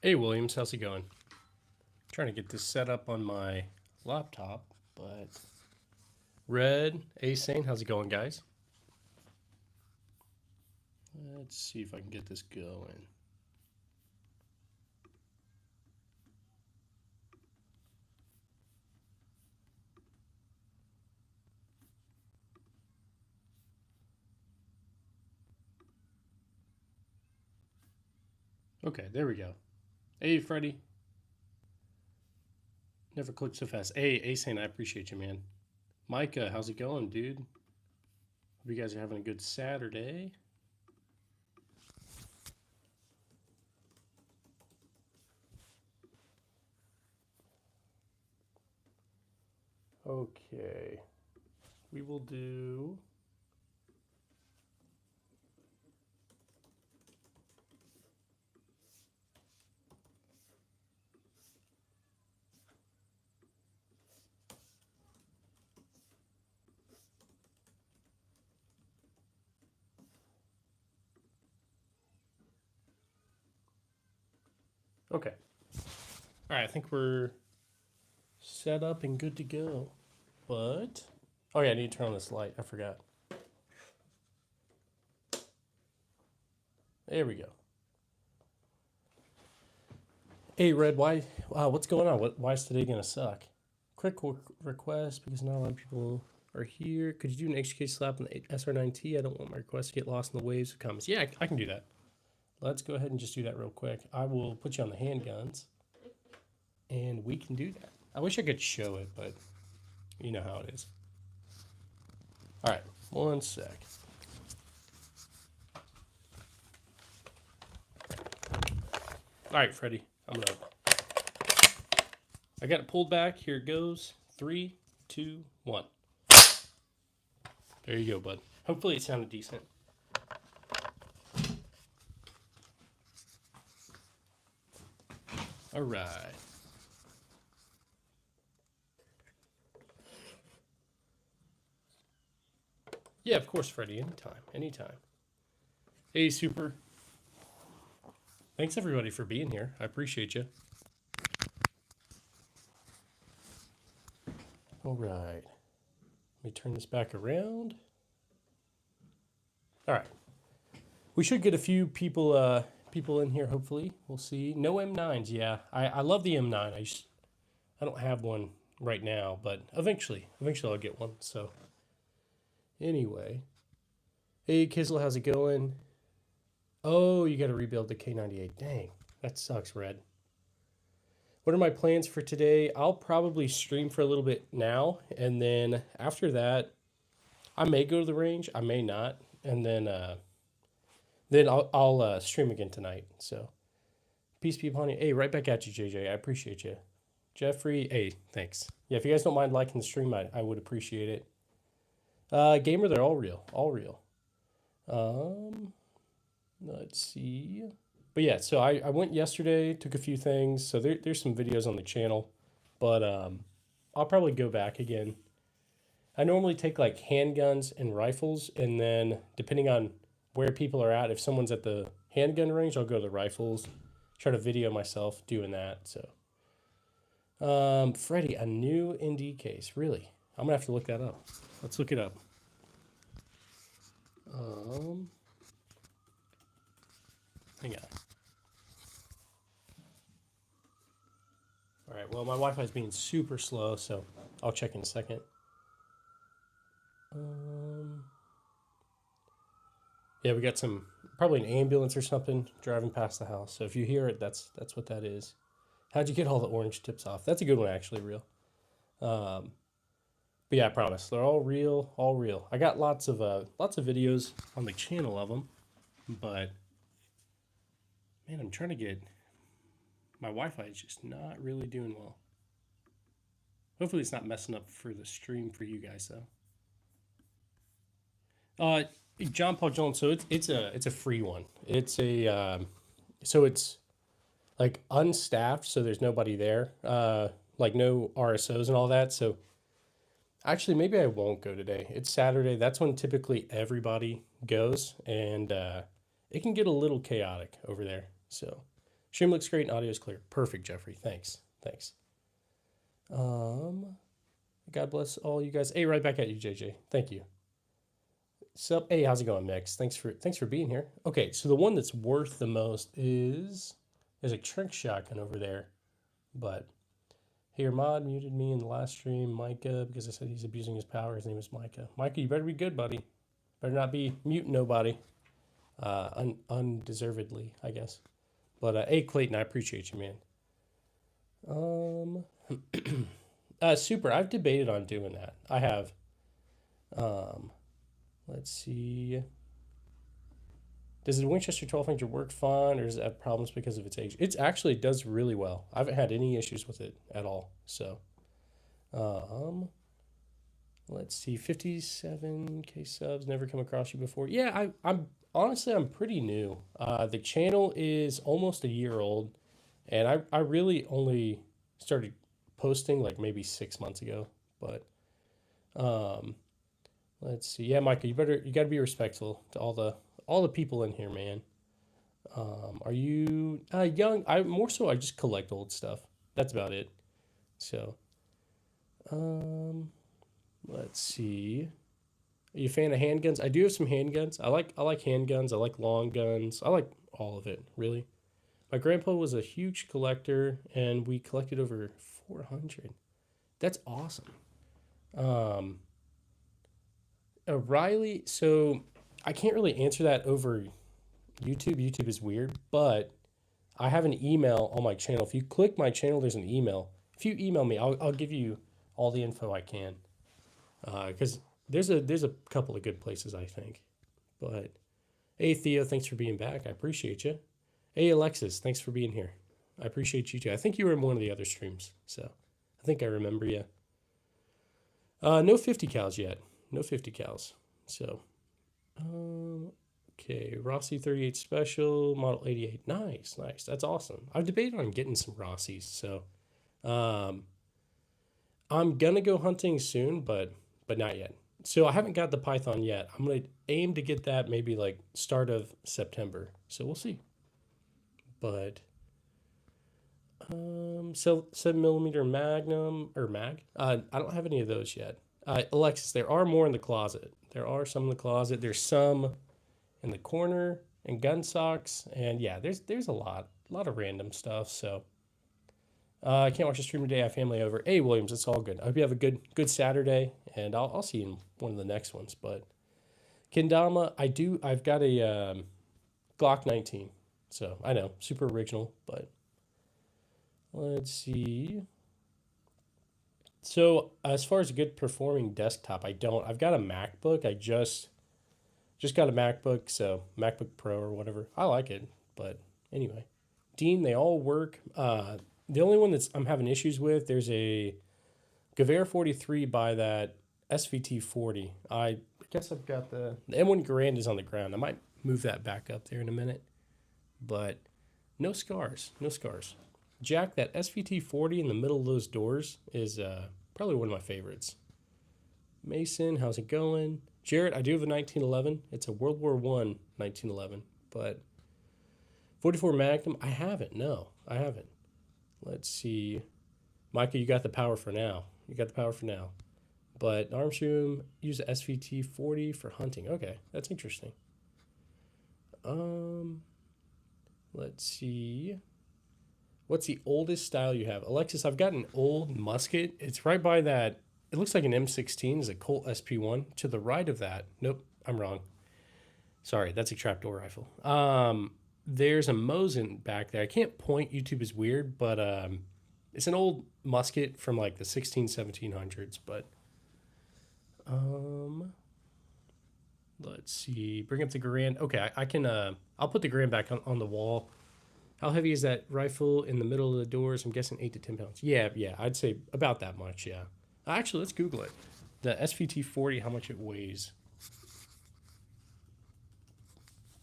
Hey Williams, how's it going? Trying to get this set up on my laptop, but Red, Asane, how's it going, guys? Let's see if I can get this going. Okay, there we go. Hey Freddie. Never clicked so fast. Hey Asane, I appreciate you, man. Micah, how's it going, dude? Hope you guys are having a good Saturday. Okay, we will do. Okay. All right, I think we're set up and good to go. But, oh yeah, I need to turn on this light. I forgot. There we go. Hey, Red, what's going on? Why is today going to suck? Quick request, because not a lot of people are here. Could you do an HK slap on the SR9T? I don't want my request to get lost in the waves of comments. Yeah, I can do that. Let's go ahead and just do that real quick. I will put you on the handguns, and we can do that. I wish I could show it, but you know how it is. All right, one sec. All right, Freddie, I got it pulled back. Here it goes. 3, 2, 1. There you go, bud. Hopefully it sounded decent. All right. Yeah, of course, Freddie. Anytime. Hey, Super. Thanks, everybody, for being here. I appreciate you. All right. Let me turn this back around. All right. We should get a few people in here, hopefully. We'll see. No M9s, yeah. I love the M9. I don't have one right now, but eventually I'll get one. So anyway. Hey, Kizzle, how's it going? Oh, you got to rebuild the K98. Dang, that sucks, Red. What are my plans for today? I'll probably stream for a little bit now, and then after that, I may go to the range. I may not, and then I'll stream again tonight. So, peace be upon you. Hey, right back at you, JJ. I appreciate you. Jeffrey, hey, thanks. Yeah, if you guys don't mind liking the stream, I would appreciate it. Gamer, they're all real. All real. Let's see. But yeah, so I went yesterday, took a few things. So there's some videos on the channel. But I'll probably go back again. I normally take like handguns and rifles. And then depending on where people are at, if someone's at the handgun range, I'll go to the rifles. Try to video myself doing that. So Freddie, a new ND case. Really? I'm going to have to look that up. Let's look it up. Hang on. All right, well, my Wi-Fi is being super slow, so I'll check in a second. Yeah, we got probably an ambulance or something driving past the house. So if you hear it, that's what that is. How'd you get all the orange tips off? That's a good one, actually, real. But yeah, I promise they're all real, all real. I got lots of videos on the channel of them, but man, I'm trying to get my Wi-Fi is just not really doing well. Hopefully, it's not messing up for the stream for you guys though. John Paul Jones. So it's a free one. It's so it's like unstaffed, so there's nobody there. Like no RSOs and all that. So actually, maybe I won't go today. It's Saturday. That's when typically everybody goes, and it can get a little chaotic over there. So Stream looks great and audio is clear. Perfect, Jeffrey. Thanks. Thanks. God bless all you guys. Hey, right back at you, JJ. Thank you. Sup? Hey, how's it going, Mix? Thanks for being here. Okay, so the one that's worth the most is there's a trick shotgun over there, but here mod muted me in the last stream, Micah, because I said he's abusing his power. His name is Micah. Micah, you better be good, buddy. Better not be muting nobody, undeservedly, I guess. But hey, Clayton, I appreciate you, man. Super. I've debated on doing that. I have. Let's see. Does the Winchester 1200 work fine, or does it have problems because of its age? It actually does really well. I haven't had any issues with it at all. So, let's see. 57K subs. Never come across you before. Yeah, I'm honestly I'm pretty new. The channel is almost a year old, and I really only started posting like maybe 6 months ago. But let's see. Yeah, Micah, you gotta be respectful to all the people in here, man. Are you young? I just collect old stuff. That's about it. So, let's see. Are you a fan of handguns? I do have some handguns. I like handguns. I like long guns. I like all of it, really. My grandpa was a huge collector, and we collected over 400. That's awesome. Riley, so I can't really answer that over YouTube. YouTube is weird, but I have an email on my channel. If you click my channel, there's an email. If you email me, I'll give you all the info I can. Because there's a couple of good places, I think. But hey, Theo, thanks for being back. I appreciate you. Hey, Alexis, thanks for being here. I appreciate you too. I think you were in one of the other streams, so I think I remember you. No 50 cals yet. No 50 cals. So, okay, Rossi 38 Special, Model 88. Nice. That's awesome. I've debated on getting some Rossies, so I'm gonna go hunting soon, but not yet. So I haven't got the Python yet. I'm gonna aim to get that maybe like start of September. So we'll see. But so 7mm Magnum or Mag. I don't have any of those yet. Alexis, there are more in the closet. There are some in the closet. There's some in the corner and gun socks, and yeah, there's a lot of random stuff. So I can't watch the stream today. I have family over. Hey, Williams, it's all good. I hope you have a good Saturday, and I'll see you in one of the next ones. But Kendama, I've got a Glock 19. So I know, super original, but let's see. So as far as a good performing desktop, I don't. I've got a MacBook. I just got a MacBook, so MacBook Pro or whatever. I like it, but anyway, Dean, they all work. The only one I'm having issues with, there's a Gewehr 43 by that SVT 40. I guess I've got the M1 Garand is on the ground. I might move that back up there in a minute. But no scars. Jack, that SVT 40 in the middle of those doors is probably one of my favorites. Mason, how's it going? Jarrett, I do have a 1911. It's a World War I 1911. But 44 Magnum, I haven't. No, I haven't. Let's see. Micah, you got the power for now. But Armstrong, use the SVT 40 for hunting. Okay, that's interesting. Let's see. What's the oldest style you have? Alexis, I've got an old musket. It's right by that. It looks like an M16. It's a Colt SP1. To the right of that. Nope, I'm wrong. Sorry, that's a trapdoor rifle. There's a Mosin back there. I can't point. YouTube is weird, but it's an old musket from like the 1700s. But let's see. Bring up the Garand. Okay, I can. I'll put the Garand back on the wall. How heavy is that rifle in the middle of the doors? I'm guessing 8 to 10 pounds. Yeah, I'd say about that much. Yeah. Actually, let's Google it. The SVT 40, how much it weighs.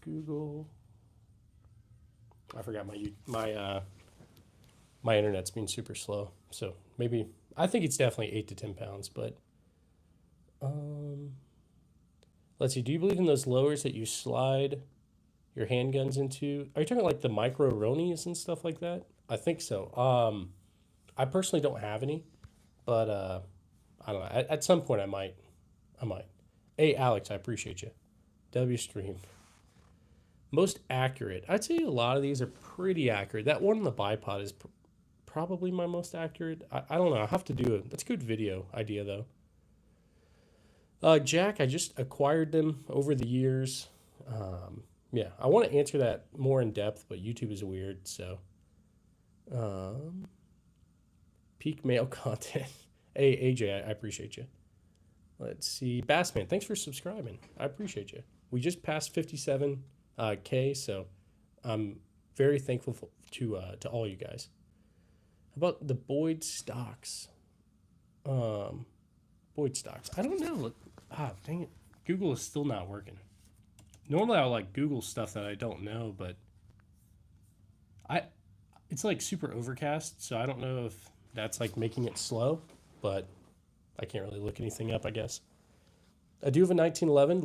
Google. I forgot my internet's being super slow. So maybe I think it's definitely 8 to 10 pounds. But let's see. Do you believe in those lowers that you slide your handguns into? Are you talking like the micro Ronies and stuff like that? I think so. I personally don't have any, but I don't know. At some point, I might. I might. Hey, Alex, I appreciate you. W stream. Most accurate. I'd say a lot of these are pretty accurate. That one on the bipod is probably my most accurate. I don't know. I'll have to do it. That's a good video idea, though. Jack, I just acquired them over the years. Yeah, I want to answer that more in depth, but YouTube is weird, so. Um, Peak male content. Hey, AJ, I appreciate you. Let's see. Bassman, thanks for subscribing. I appreciate you. We just passed 57K, so I'm very thankful to all you guys. How about the Boyd stocks? Boyd stocks. I don't know. Dang it. Google is still not working. Normally I'll like Google stuff that I don't know, but it's like super overcast, so I don't know if that's like making it slow, but I can't really look anything up, I guess. I do have a 1911.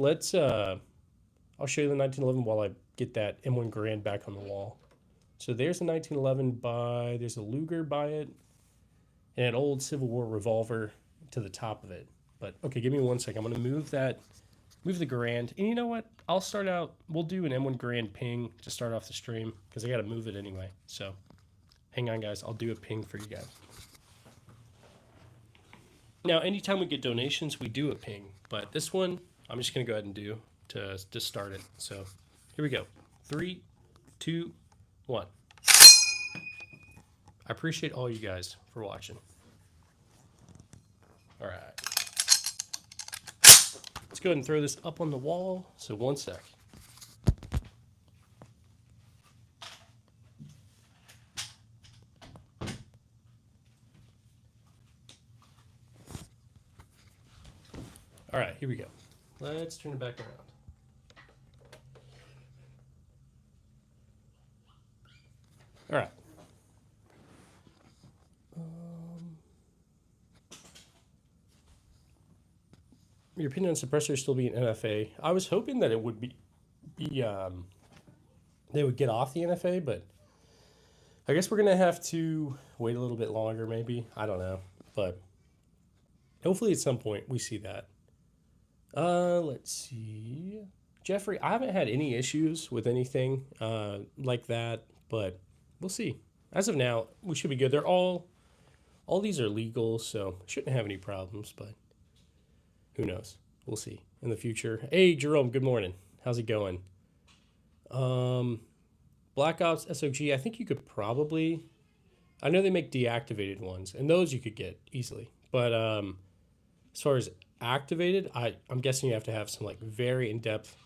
I'll show you the 1911 while I get that M1 Garand back on the wall. So there's a 1911 there's a Luger by it, and an old Civil War revolver to the top of it. But okay, give me 1 second. I'm gonna move the Garand. And you know what? I'll start out, we'll do an M1 Garand ping to start off the stream, because I gotta move it anyway. So hang on, guys. I'll do a ping for you guys. Now, anytime we get donations, we do a ping. But this one, I'm just going to go ahead and do to start it. So here we go. 3, 2, 1. I appreciate all you guys for watching. All right. Let's go ahead and throw this up on the wall. So 1 sec. All right, here we go. Let's turn it back around. All right. Your opinion on suppressors still be an NFA? I was hoping that it would be they would get off the NFA, but I guess we're gonna have to wait a little bit longer, maybe. I don't know, but hopefully at some point we see that. Let's see. Jeffrey, I haven't had any issues with anything like that, but we'll see. As of now, we should be good. They're all these are legal, so shouldn't have any problems, but who knows? We'll see in the future. Hey, Jerome, good morning. How's it going? Black Ops SOG, I think you could probably, I know they make deactivated ones, and those you could get easily, but as far as activated, I'm guessing you have to have some like very in-depth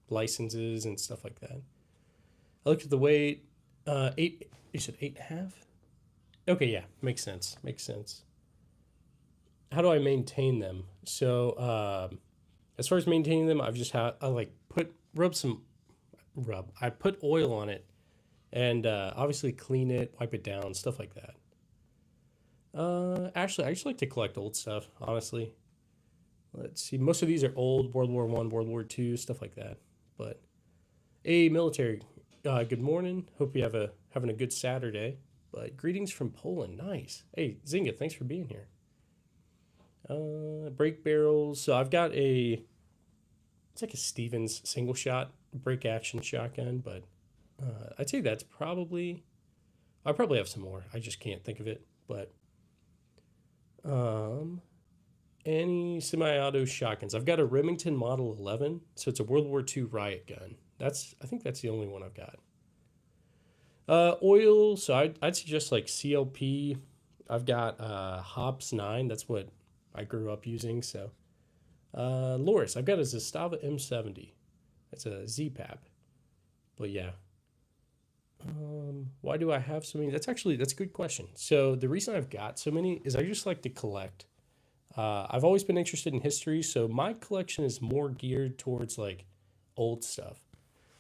licenses and stuff like that. I looked at the weight. 8. You said 8.5. Okay, yeah, makes sense. Makes sense. How do I maintain them? So as far as maintaining them, I've just had I like I put oil on it, and obviously clean it, wipe it down, stuff like that. Actually, I just like to collect old stuff, honestly. Let's see. Most of these are old, World War I, World War II, stuff like that. But, hey, military, good morning. Hope you having a good Saturday. But greetings from Poland. Nice. Hey, Zinga, thanks for being here. Break barrels. So I've got it's like a Stevens single shot break action shotgun, but I'd say that's probably, I probably have some more. I just can't think of it. But any semi-auto shotguns. I've got a Remington Model 11, so it's a World War II riot gun. I think that's the only one I've got. Oil, so I'd suggest like CLP. I've got Hops 9. That's what I grew up using. So Loris, I've got a Zastava M70. That's a ZPAP. But yeah. Why do I have so many? That's a good question. So the reason I've got so many is I just like to collect. I've always been interested in history, so my collection is more geared towards like old stuff,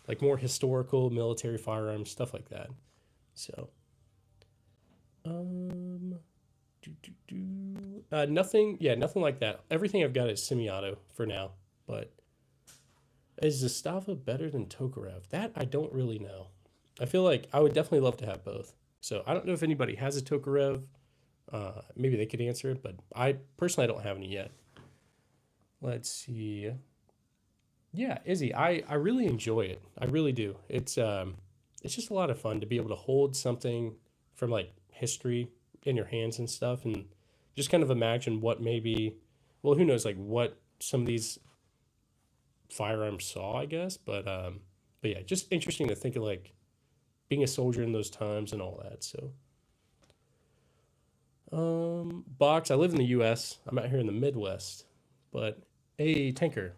like more historical military firearms, stuff like that. So, nothing like that. Everything I've got is semi-auto for now, but Is Zastava better than Tokarev? That I don't really know. I feel like I would definitely love to have both. So I don't know if anybody has a Tokarev. Maybe they could answer it, but I personally I don't have any yet. Let's see. Yeah, Izzy, I really enjoy it. I really do. It's just a lot of fun to be able to hold something from like history in your hands and stuff, and just kind of imagine what maybe, well, who knows, like what some of these firearms saw, I guess. But yeah, just interesting to think of like being a soldier in those times and all that. So, Box, I live in the U.S. I'm out here in the Midwest, but hey, Tanker,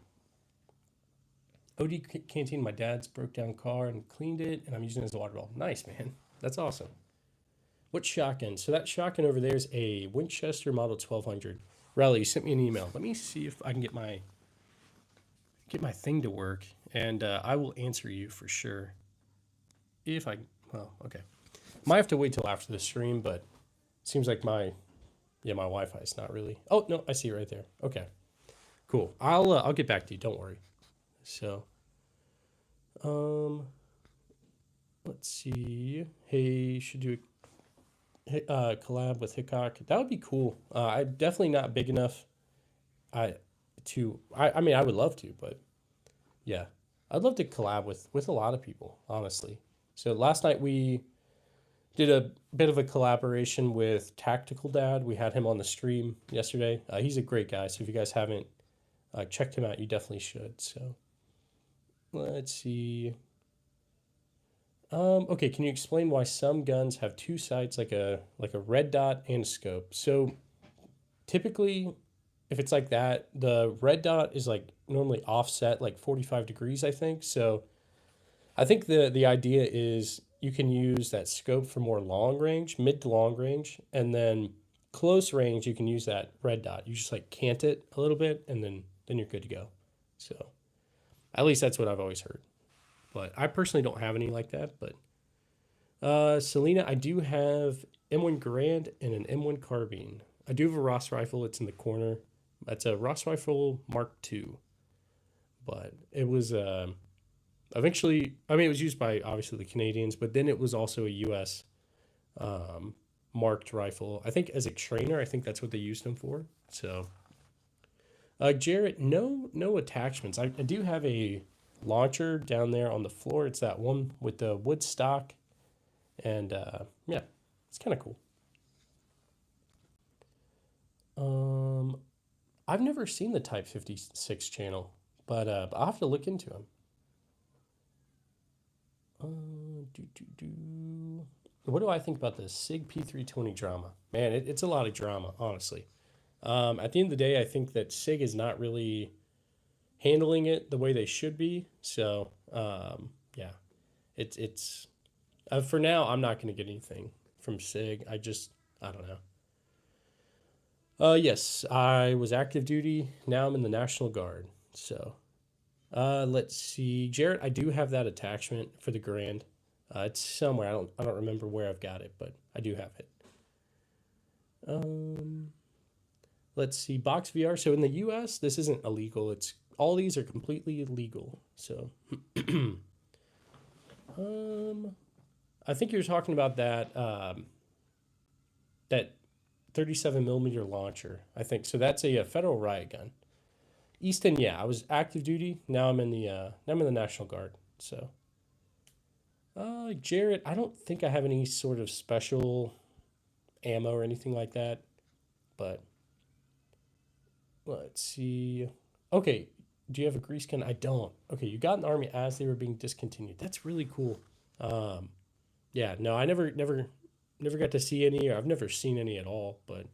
OD canteen. My dad's broke down car and cleaned it, and I'm using it as a water bottle. Nice, man. That's awesome. What shotgun? So that shotgun over there is a Winchester Model 1200. Riley, you sent me an email. Let me see if I can get my thing to work, and I will answer you for sure. If I, well, okay. Might have to wait till after the stream, but it seems like my Wi-Fi is not really. Oh no, I see it right there. Okay, cool. I'll get back to you. Don't worry. So, um, let's see. Hey, should do a collab with Hickok. That would be cool. I'm definitely not big enough. I I mean I would love to, but yeah, I'd love to collab with a lot of people, honestly. So last night we did a bit of a collaboration with Tactical Dad. We had him on the stream yesterday. He's a great guy. So if you guys haven't checked him out, you definitely should. So let's see. Okay, can you explain why some guns have two sights, like a red dot and a scope? So typically, if it's like that, the red dot is like normally offset like 45 degrees, I think. So I think the idea is you can use that scope for more long range, mid to long range, and then close range you can use that red dot. You just like cant it a little bit, and then you're good to go. So at least that's what I've always heard. But I personally don't have any like that. But Selena, I do have M1 Garand and an M1 carbine. I do have a Ross rifle. It's in the corner. That's a Ross rifle Mark II. But it was eventually, I mean, it was used by obviously the Canadians, but then it was also a U.S. Marked rifle. I think as a trainer, I think that's what they used him for. So, Jarrett, no attachments. I do have a launcher down there on the floor. It's that one with the wood stock, and yeah, it's kind of cool. I've never seen the Type 56 channel, but I'll have to look into him. What do I think about the SIG P320 drama? Man, it's a lot of drama, honestly. At the end of the day, I think that SIG is not really handling it the way they should be. So, yeah, it's for now, I'm not going to get anything from SIG. I don't know. Yes, I was active duty. Now I'm in the National Guard. So, let's see, Jarrett. I do have that attachment for the Grand. It's somewhere. I don't remember where I've got it, but I do have it. Um, let's see, Box VR. So in the U.S., this isn't illegal. It's all these are completely illegal. So, I think you're talking about that 37 millimeter launcher. I think so. That's a federal riot gun. Easton, yeah, I was active duty. Now I'm in the National Guard. So, Jarrett, I don't think I have any sort of special ammo or anything like that. But let's see. Okay, do you have a grease gun? I don't. Okay, you got in the army as they were being discontinued. That's really cool. Um, yeah, no, I never got to see any, or I've never seen any at all. But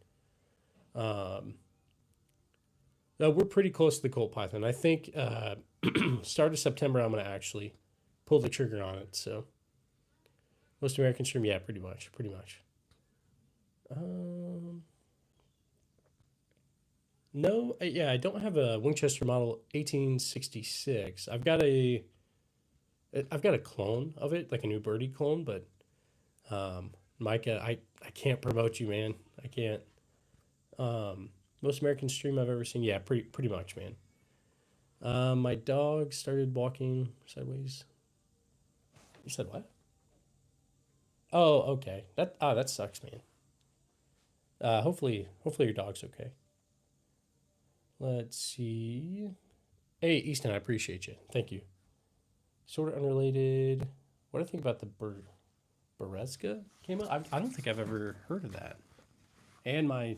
um, no, we're pretty close to the Colt Python. I think start of September, I'm gonna actually pull the trigger on it. So most American stream, yeah, pretty much. Um, no, yeah, I don't have a Winchester model 1866. I've got a clone of it, like a new birdie clone, but Micah, I can't promote you, man. I can't. Most American stream I've ever seen, yeah, pretty much, man. My dog started walking sideways. You said what? Oh, okay. That sucks, man. Hopefully your dog's okay. Let's see. Hey, Easton, I appreciate you. Thank you. Sort of unrelated. What do I think about the Berezka came out? I don't think I've ever heard of that. And my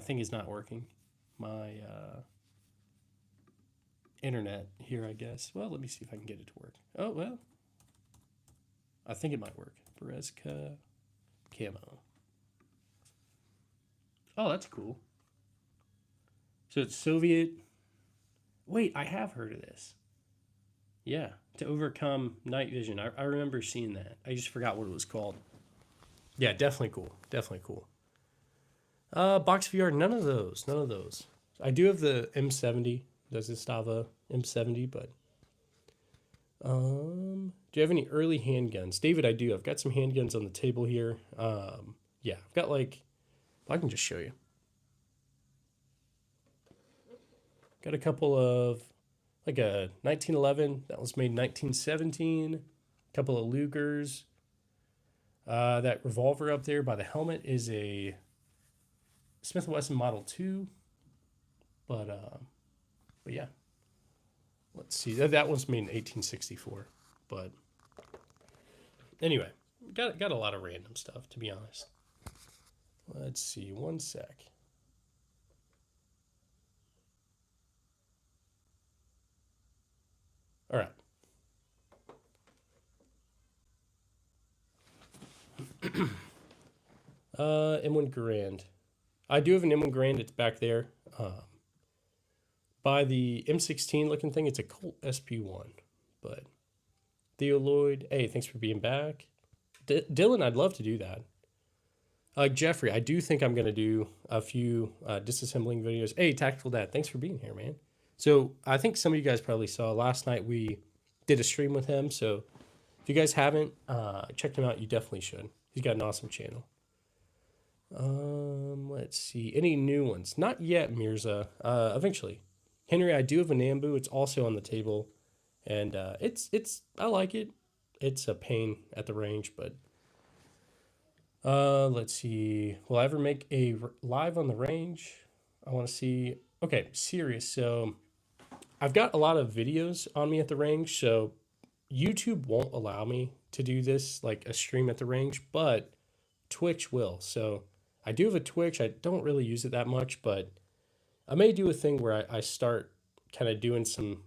thing is not working. My internet here, I guess. Well, let me see if I can get it to work. Oh, well. I think it might work. Berezka camo. Oh, that's cool. So it's Soviet. Wait, I have heard of this. Yeah, to overcome night vision. I remember seeing that. I just forgot what it was called. Yeah, definitely cool. Definitely cool. Box VR, none of those. None of those. I do have the M70, the Zastava M70, but do you have any early handguns? David, I do. I've got some handguns on the table here. Yeah, I've got like, I can just show you. Got a couple of, like a 1911 that was made in 1917. A couple of Lugers. That revolver up there by the helmet is a Smith & Wesson Model 2. But yeah. Let's see. That one's made in 1864. But anyway, got a lot of random stuff, to be honest. Let's see. One sec. All right. M1 Garand. I do have an M1 Garand. It's back there. By the M16 looking thing, it's a Colt SP1. But Theo Lloyd, hey, thanks for being back. Dylan, I'd love to do that. Jeffrey, I do think I'm going to do a few disassembling videos. Hey, Tactical Dad, thanks for being here, man. So I think some of you guys probably saw last night we did a stream with him. So if you guys haven't checked him out, you definitely should. He's got an awesome channel. Let's see. Any new ones? Not yet, Mirza. Eventually. Henry, I do have a Nambu. It's also on the table. And it's I like it. It's a pain at the range, but let's see. Will I ever make a live on the range? I want to see. Okay, serious. So I've got a lot of videos on me at the range, so YouTube won't allow me to do this like a stream at the range, but Twitch will. So I do have a Twitch. I don't really use it that much, but I may do a thing where I start kind of doing some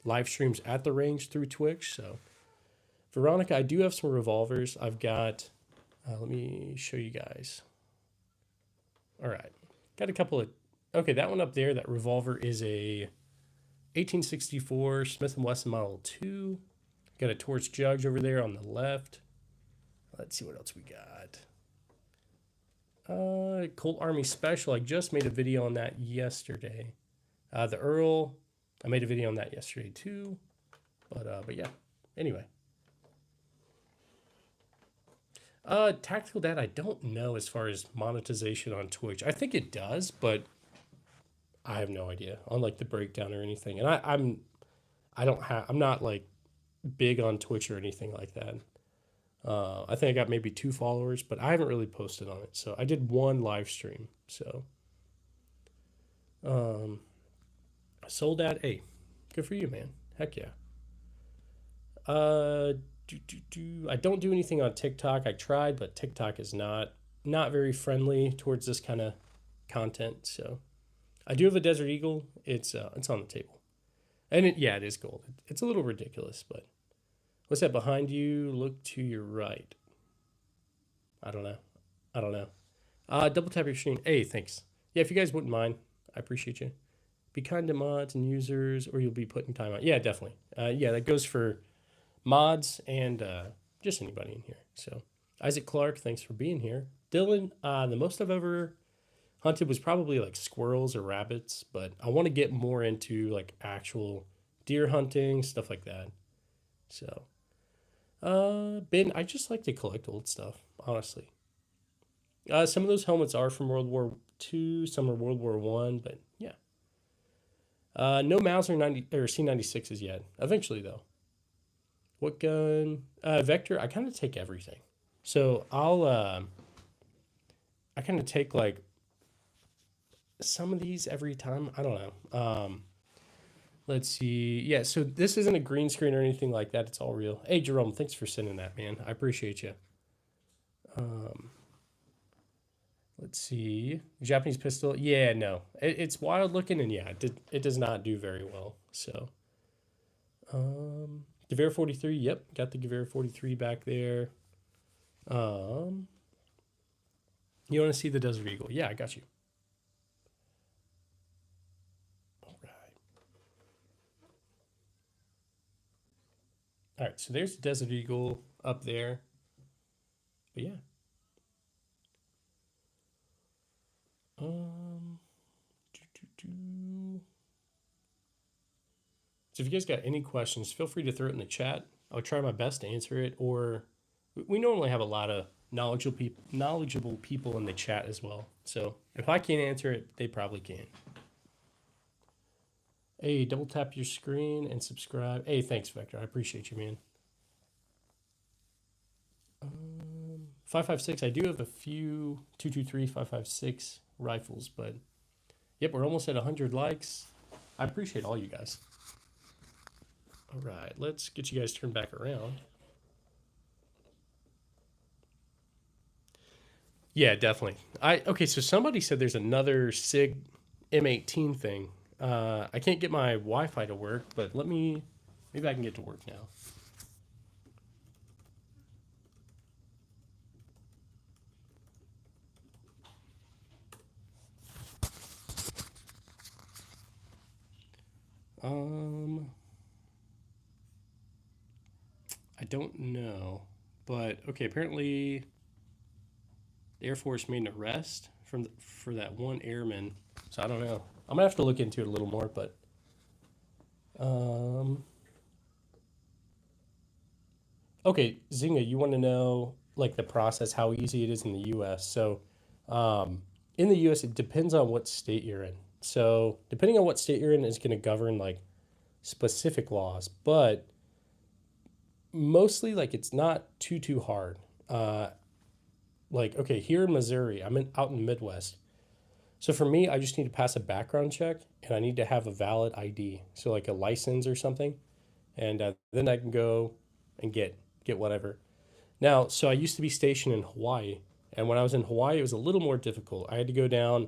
live streams at the range through Twitch. So Veronica, I do have some revolvers. I've got, let me show you guys. All right. Got a couple of, okay, that one up there, that revolver is a 1864 Smith & Wesson Model 2. Got a Torch Judge over there on the left. Let's see what else we got. Colt Army Special. I just made a video on that yesterday. The Earl. I made a video on that yesterday too. But yeah. Anyway. Tactical Dad, I don't know as far as monetization on Twitch. I think it does, but I have no idea on like the breakdown or anything. And I'm not like big on Twitch or anything like that. I think I got maybe 2 followers, but I haven't really posted on it. So I did one live stream. So, sold at 8. Good for you, man. Heck yeah. I don't do anything on TikTok. I tried, but TikTok is not very friendly towards this kind of content. So I do have a Desert Eagle. It's on the table, and it is gold. It's a little ridiculous, but what's that behind you? Look to your right. I don't know. Double tap your screen. Hey, thanks. Yeah, if you guys wouldn't mind, I appreciate you. Be kind to mods and users, or you'll be putting time out. Yeah, definitely. Yeah, that goes for mods and just anybody in here. So Isaac Clark, thanks for being here. Dylan, the most I've ever hunted was probably like squirrels or rabbits, but I want to get more into like actual deer hunting, stuff like that. So Ben, I just like to collect old stuff, honestly. Some of those helmets are from World War II, some are World War One, but yeah. No Mauser 90 or C96s yet. Eventually though. What gun? Vector. I kind of take everything. So I kind of take like some of these every time. I don't know. Let's see. Yeah, so this isn't a green screen or anything like that. It's all real. Hey, Jerome, thanks for sending that, man. I appreciate you. Let's see. Japanese pistol. Yeah, no. It's wild looking, and yeah, it does not do very well. So, Gewehr 43. Yep, got the Gewehr 43 back there. You want to see the Desert Eagle? Yeah, I got you. All right, so there's the Desert Eagle up there. But yeah. So if you guys got any questions, feel free to throw it in the chat. I'll try my best to answer it. Or we normally have a lot of knowledgeable people in the chat as well. So if I can't answer it, they probably can. Hey, double tap your screen and subscribe. Hey, thanks, Vector. I appreciate you, man. 5.56. I do have a few 223 5.56 rifles, but yep, we're almost at 100 likes. I appreciate all you guys. All right, let's get you guys turned back around. Yeah, definitely. Okay, so somebody said there's another SIG M18 thing. I can't get my Wi-Fi to work, but maybe I can get to work now. I don't know, but okay. Apparently, the Air Force made an arrest for that one airman. So I don't know. I'm gonna have to look into it a little more, but okay, Zinga, you want to know like the process, how easy it is in the U.S. So in the U.S., it depends on what state you're in. So depending on what state you're in is going to govern like specific laws, but mostly like it's not too hard. Like okay, here in Missouri, out in the Midwest. So for me, I just need to pass a background check, and I need to have a valid ID, so like a license or something, and then I can go and get whatever. Now, so I used to be stationed in Hawaii, and when I was in Hawaii, it was a little more difficult. I had to go down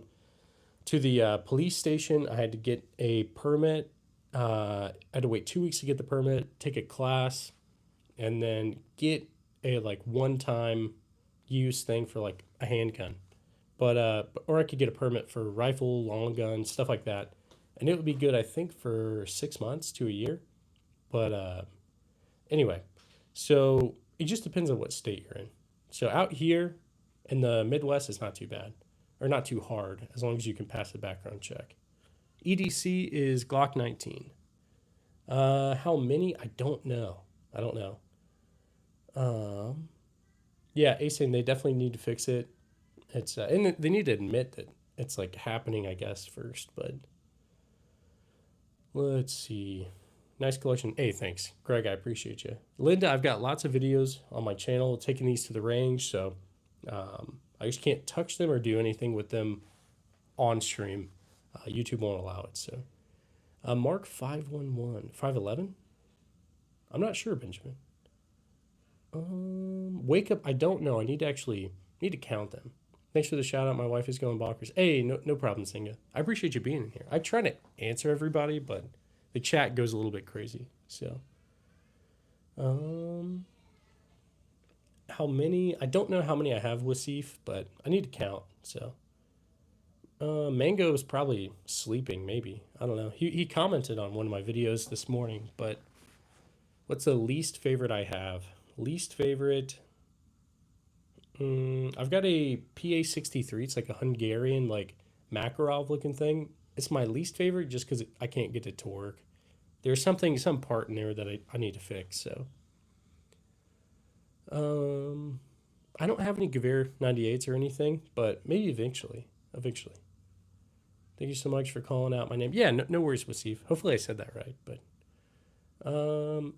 to the police station. I had to get a permit. I had to wait 2 weeks to get the permit, take a class, and then get a like one-time use thing for like a handgun. But or I could get a permit for rifle, long gun, stuff like that, and it would be good, I think, for 6 months to a year. But anyway, so it just depends on what state you're in. So out here in the Midwest, it's not too bad, or not too hard, as long as you can pass the background check. EDC is Glock 19. How many? I don't know. Yeah, Asane, they definitely need to fix it. It's and they need to admit that it's like happening, I guess, first. But let's see. Nice collection. Hey, thanks, Greg. I appreciate you, Linda. I've got lots of videos on my channel taking these to the range, so I just can't touch them or do anything with them on stream. YouTube won't allow it. So Mark 511 511. I'm not sure, Benjamin. Wake up. I don't know. I need to count them. Thanks for the shout out. My wife is going bonkers. Hey, no problem, Singa. I appreciate you being in here. I try to answer everybody, but the chat goes a little bit crazy. So, how many? I don't know how many I have with Wasif, but I need to count. So, Mango is probably sleeping. Maybe I don't know. He commented on one of my videos this morning. But what's the least favorite I have? Least favorite. I've got a PA-63. It's like a Hungarian, like Makarov looking thing. It's my least favorite just because I can't get it to work. There's some part in there that I need to fix. So, I don't have any Gewehr 98s or anything, but maybe eventually. Thank you so much for calling out my name. Yeah, no worries, Wasif. Hopefully I said that right, but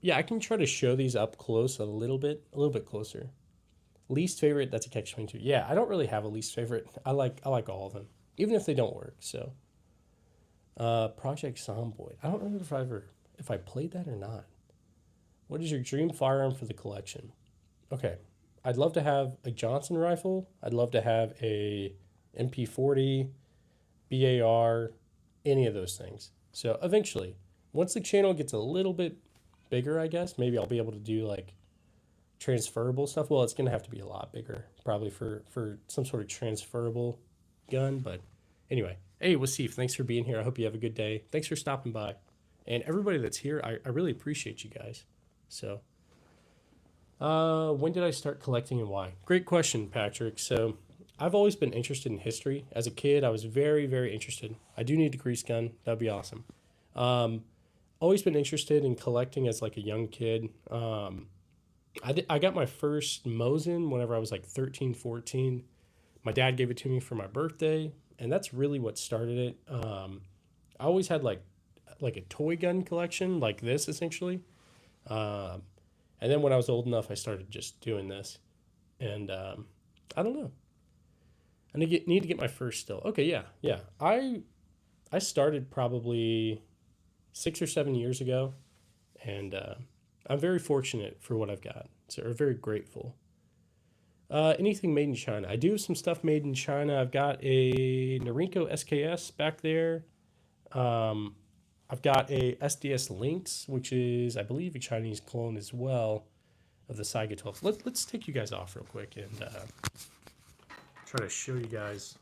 yeah, I can try to show these up close a little bit closer. Least favorite, that's a catch-22. Yeah, I don't really have a least favorite. I like all of them, even if they don't work. So, Project Zomboid. I don't remember if I played that or not. What is your dream firearm for the collection? Okay, I'd love to have a Johnson rifle. I'd love to have a MP40, BAR, any of those things. So eventually, once the channel gets a little bit bigger, I guess, maybe I'll be able to do like transferable stuff. Well, it's going to have to be a lot bigger, probably for some sort of transferable gun. But anyway, hey, Wasif, thanks for being here. I hope you have a good day. Thanks for stopping by. And everybody that's here, I really appreciate you guys. So, when did I start collecting and why? Great question, Patrick. So, I've always been interested in history. As a kid, I was very, very interested. I do need a grease gun. That'd be awesome. Always been interested in collecting as like a young kid. I got my first Mosin whenever I was like 13, 14. My dad gave it to me for my birthday, and that's really what started it. I always had like a toy gun collection like this, essentially. And then when I was old enough, I started just doing this. And I don't know. I need to get my first still. Okay, yeah. I started probably 6 or 7 years ago, and I'm very fortunate for what I've got. So I'm very grateful. Anything made in China. I do have some stuff made in China. I've got a Norinco SKS back there. I've got a SDS Lynx, which is, I believe, a Chinese clone as well of the Saiga 12. Let's take you guys off real quick and try to show you guys.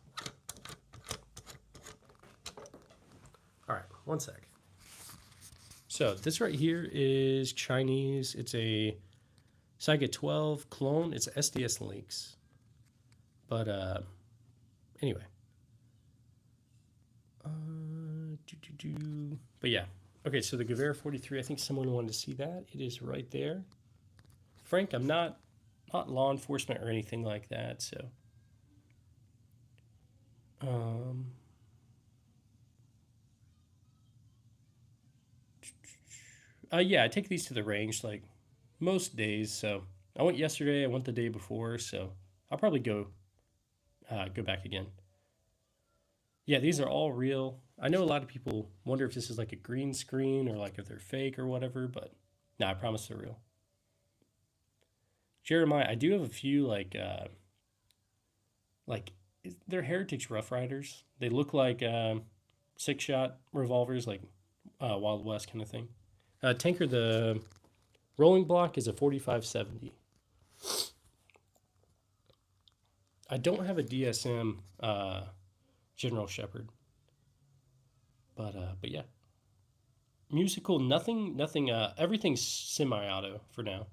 All right, one sec. So this right here is Chinese. It's a Saiga 12 clone. It's a SDS Lynx. But anyway. But yeah. Okay, so the Gewehr 43, I think someone wanted to see that. It is right there. Frank, I'm not law enforcement or anything like that, so yeah, I take these to the range like most days. So I went yesterday, I went the day before, so I'll probably go back again. Yeah, these are all real. I know a lot of people wonder if this is like a green screen or like if they're fake or whatever, but no, I promise they're real. Jeremiah, I do have a few like they're Heritage Rough Riders. They look like 6-shot revolvers, like Wild West kind of thing. Tanker, the rolling block is a 4570. I don't have a DSM General Shepherd, but yeah. Musical, nothing. Everything's semi-auto for now.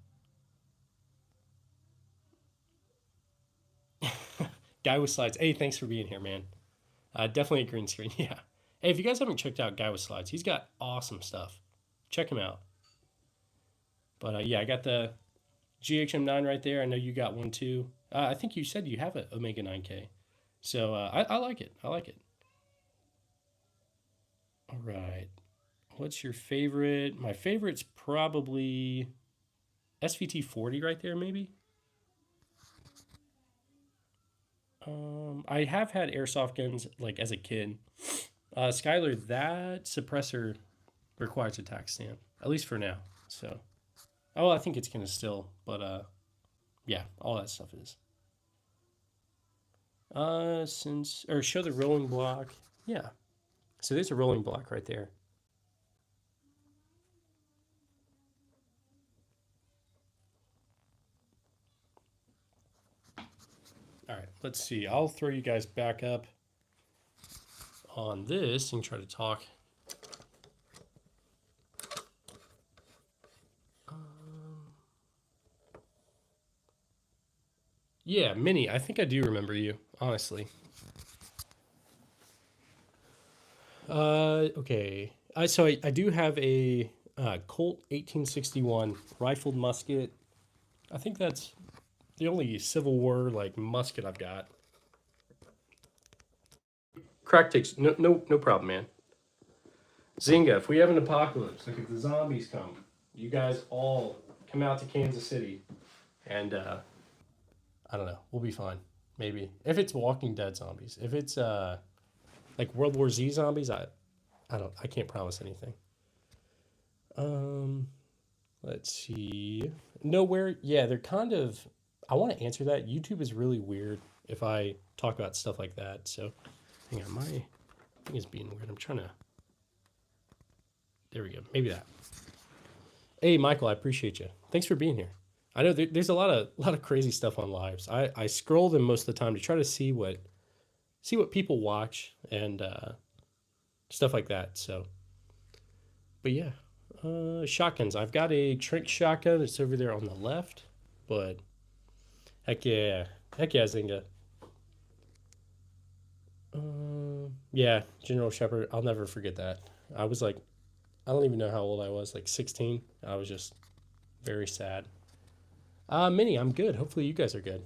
Guy with Slides. Hey, thanks for being here, man. Definitely a green screen. Yeah. Hey, if you guys haven't checked out Guy with Slides, he's got awesome stuff. Check him out. But yeah, I got the GHM9 right there. I know you got one too. I think you said you have an Omega 9K. So I like it. I like it. All right. What's your favorite? My favorite's probably SVT 40 right there, maybe. I have had airsoft guns like as a kid. Skylar, that suppressor requires a tax stamp, at least for now. So, oh, I think it's gonna still, but yeah, all that stuff is. Show the rolling block. Yeah. So there's a rolling block right there. All right, let's see. I'll throw you guys back up on this and try to talk. Yeah, Minnie, I think I do remember you, honestly. Okay. So I do have a Colt 1861 rifled musket. I think that's the only Civil War like musket I've got. Crack takes no problem, man. Zynga, if we have an apocalypse, like if the zombies come, you guys all come out to Kansas City, and I don't know, we'll be fine. Maybe if it's Walking Dead zombies, if it's like World War Z zombies, I can't promise anything. Let's see. Nowhere. Yeah, they're kind of. I want to answer that. YouTube is really weird if I talk about stuff like that. So, hang on, my thing is being weird. I'm trying to. There we go. Maybe that. Hey, Michael, I appreciate you. Thanks for being here. I know there's a lot of crazy stuff on lives. I scroll them most of the time to try to see what people watch and stuff like that. So, but yeah, shotguns. I've got a Trink shotgun. It's over there on the left, but heck yeah, Zynga. Yeah, General Shepard. I'll never forget that. I was like, I don't even know how old I was, like 16. I was just very sad. Minnie, I'm good. Hopefully you guys are good.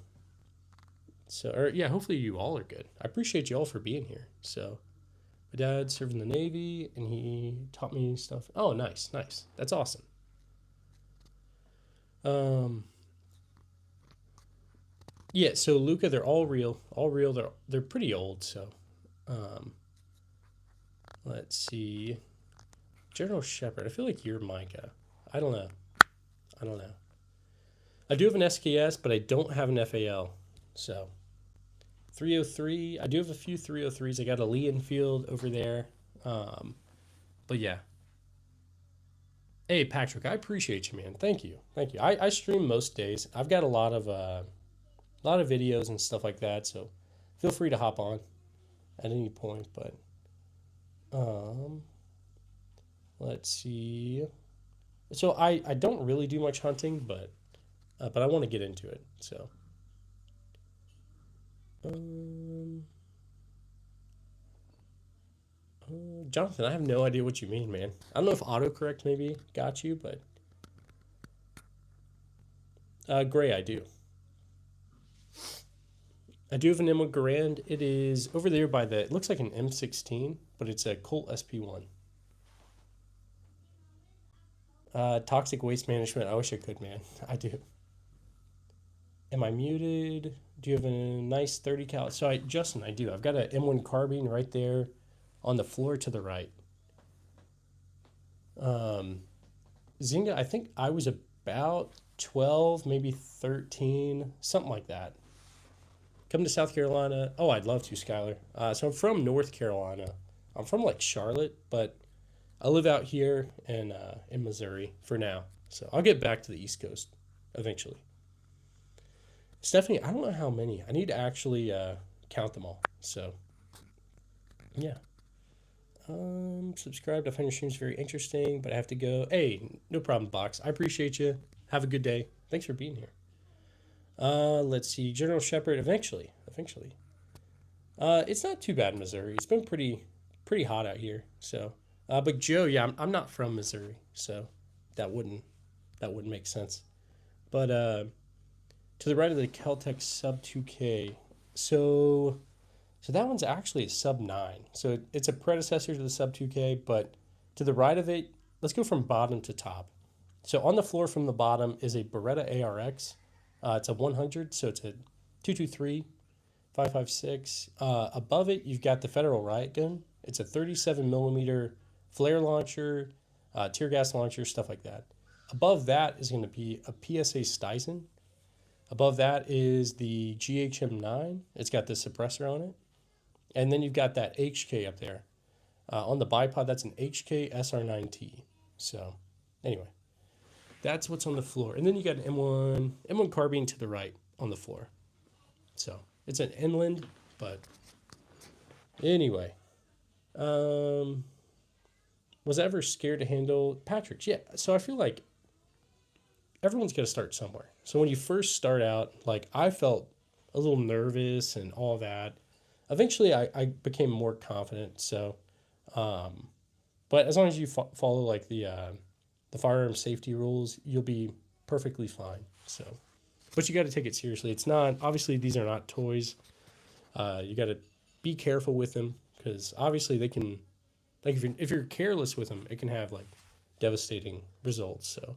So, or yeah, hopefully you all are good. I appreciate you all for being here. So, my dad served in the Navy, and he taught me stuff. Oh, nice. That's awesome. Yeah. So Luca, they're all real. They're pretty old. So, let's see. General Shepard. I feel like you're Micah. I don't know. I do have an SKS, but I don't have an FAL. So, 303. I do have a few 303s. I got a Lee Enfield over there. But yeah. Hey, Patrick, I appreciate you, man. Thank you. I stream most days. I've got a lot of videos and stuff like that. So, feel free to hop on at any point. But, let's see. So I don't really do much hunting, but I want to get into it. So, Jonathan, I have no idea what you mean, man. I don't know if autocorrect maybe got you, but Gray, I do. I do have an M1 Garand. It is over there by it looks like an M16, but it's a Colt SP1. Toxic waste management. I wish I could, man. I do. Am I muted? Do you have a nice 30 cal? So Justin, I do. I've got an M1 carbine right there on the floor to the right. Zynga, I think I was about 12, maybe 13, something like that. Come to South Carolina. Oh, I'd love to, Skylar. So I'm from North Carolina. I'm from like Charlotte, but I live out here in Missouri for now. So I'll get back to the East Coast eventually. Stephanie, I don't know how many. I need to actually count them all. So, yeah. Subscribe. I find your streams very interesting, but I have to go. Hey, no problem, Box. I appreciate you. Have a good day. Thanks for being here. Let's see. General Shepard, eventually. It's not too bad in Missouri. It's been pretty hot out here. So, but Joe, yeah, I'm not from Missouri, so that wouldn't make sense. But to the right of the Caltech sub 2K, so that one's actually a sub 9. So it's a predecessor to the sub 2K, but to the right of it, let's go from bottom to top. So on the floor from the bottom is a Beretta ARX. It's a 100, so it's a 223, 556. Above it, you've got the Federal Riot Gun. It's a 37 millimeter flare launcher, tear gas launcher, stuff like that. Above that is going to be a PSA Stisen. Above that is the GHM9. It's got the suppressor on it. And then you've got that HK up there. On the bipod, that's an HK SR9T. So, anyway, that's what's on the floor. And then you got an M1 carbine to the right on the floor. So, it's an inland, but anyway. Was I ever scared to handle Patrick's? Yeah. So I feel like everyone's got to start somewhere. So when you first start out, like I felt a little nervous and all that. Eventually, I became more confident. So, but as long as you follow like the firearm safety rules, you'll be perfectly fine. So, but you got to take it seriously. It's not obviously these are not toys. You got to be careful with them because obviously they can, like if you're careless with them, it can have like devastating results. So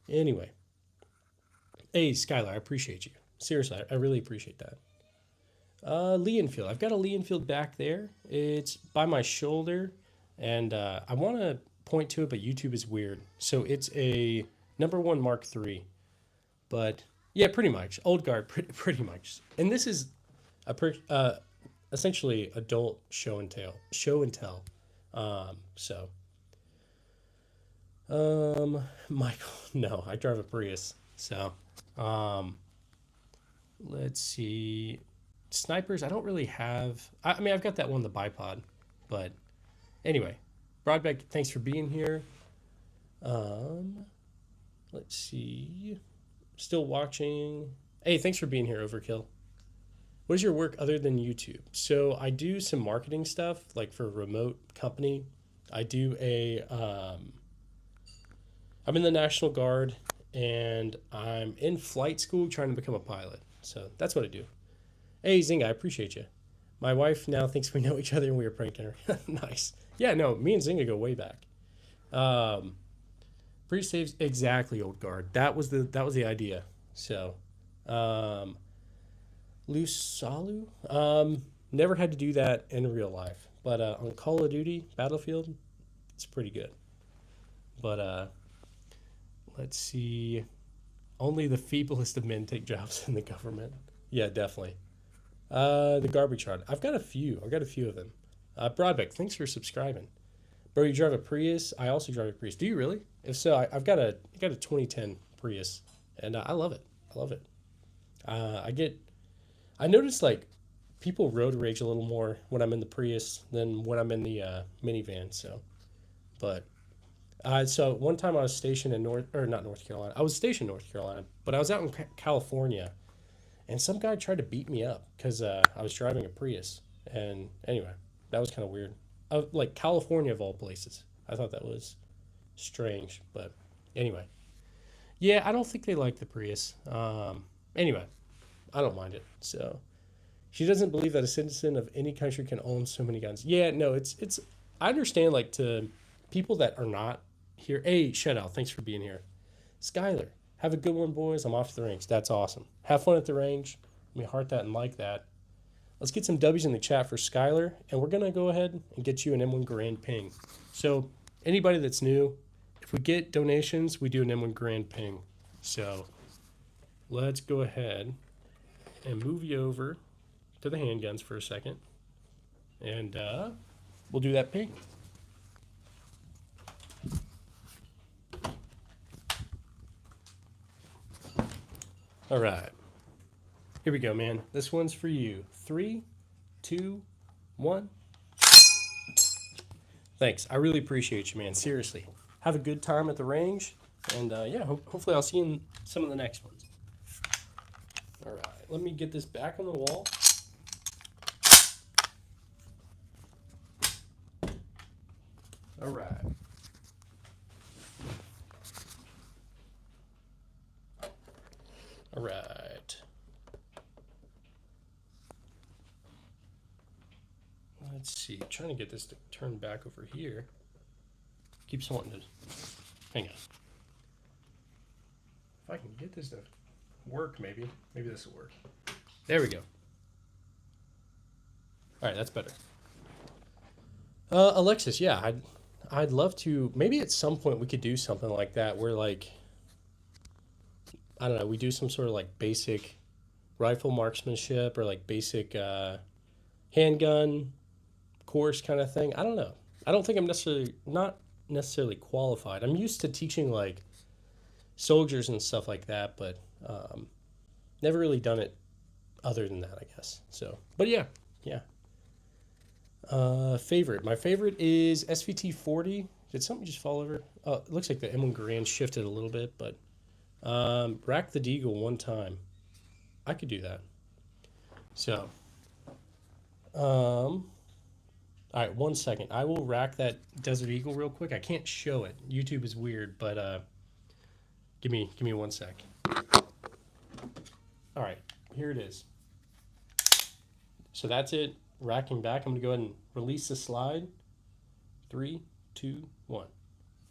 anyway, hey Skylar, I appreciate you. Seriously, I really appreciate that. Lee Enfield. I've got a Lee Enfield back there. It's by my shoulder, and I want to point to it, but YouTube is weird. So it's a number one Mark III, but yeah, pretty much old guard, pretty much. And this is essentially adult show and tell. So, Michael, no, I drive a Prius. So, um, let's see. Snipers, I don't really have. I mean, I've got that one, the bipod, but anyway, Broadback, thanks for being here. Um, let's see. Still watching. Hey, thanks for being here, Overkill. What is your work other than YouTube? So I do some marketing stuff, like for a remote company. I do I'm in the National Guard, and I'm in flight school trying to become a pilot. So that's what I do. Hey, Zinga, I appreciate you. My wife now thinks we know each other and we were pranking her. Nice. Yeah, no, me and Zinga go way back. Pre-saves, exactly, old guard. That was the idea. So, Loose Salu? Never had to do that in real life. But on Call of Duty, Battlefield, it's pretty good. But let's see. Only the feeblest of men take jobs in the government. Yeah, definitely. The garbage truck. I've got a few. I've got a few of them. Broadbeck, thanks for subscribing. Bro, you drive a Prius? I also drive a Prius. Do you really? If so, I've got a 2010 Prius, and I love it. I love it. I notice like people road rage a little more when I'm in the Prius than when I'm in the minivan. So one time I was stationed in not North Carolina. I was stationed in North Carolina, but I was out in California, and some guy tried to beat me up because I was driving a Prius. And anyway, that was kind of weird. Like California of all places. I thought that was strange, but anyway. Yeah, I don't think they like the Prius. Anyway, I don't mind it. So she doesn't believe that a citizen of any country can own so many guns. Yeah, no, it's. I understand like to people that are not here. Hey, Shutout, thanks for being here. Skylar, have a good one, boys. I'm off to the range. That's awesome. Have fun at the range. Let me heart that and like that. Let's get some W's in the chat for Skylar, and we're going to go ahead and get you an M1 Garand ping. So anybody that's new, if we get donations, we do an M1 Garand ping. So let's go ahead and move you over to the handguns for a second, and we'll do that ping. All right. Here we go, man. This one's for you. 3, 2, 1. Thanks. I really appreciate you, man. Seriously. Have a good time at the range. And yeah, hopefully I'll see you in some of the next ones. All right. Let me get this back on the wall. All right. All right. Let's see. I'm trying to get this to turn back over here. Keeps wanting to. Hang on. If I can get this to work, maybe this will work. There we go. All right, that's better. Alexis, yeah, I'd love to. Maybe at some point we could do something like that, where like, I don't know, we do some sort of like basic rifle marksmanship or like basic handgun course kind of thing. I don't know. I don't think I'm not necessarily qualified. I'm used to teaching like soldiers and stuff like that, but never really done it other than that, I guess. So, but yeah. Favorite. My favorite is SVT 40. Did something just fall over? Oh, it looks like the M1 Garand shifted a little bit, but rack the Deagle one time. I could do that. So, all right, 1 second. I will rack that Desert Eagle real quick. I can't show it. YouTube is weird, but give me 1 sec. All right, here it is. So that's it. racking back. I'm going to go ahead and release the slide. 3, 2, 1.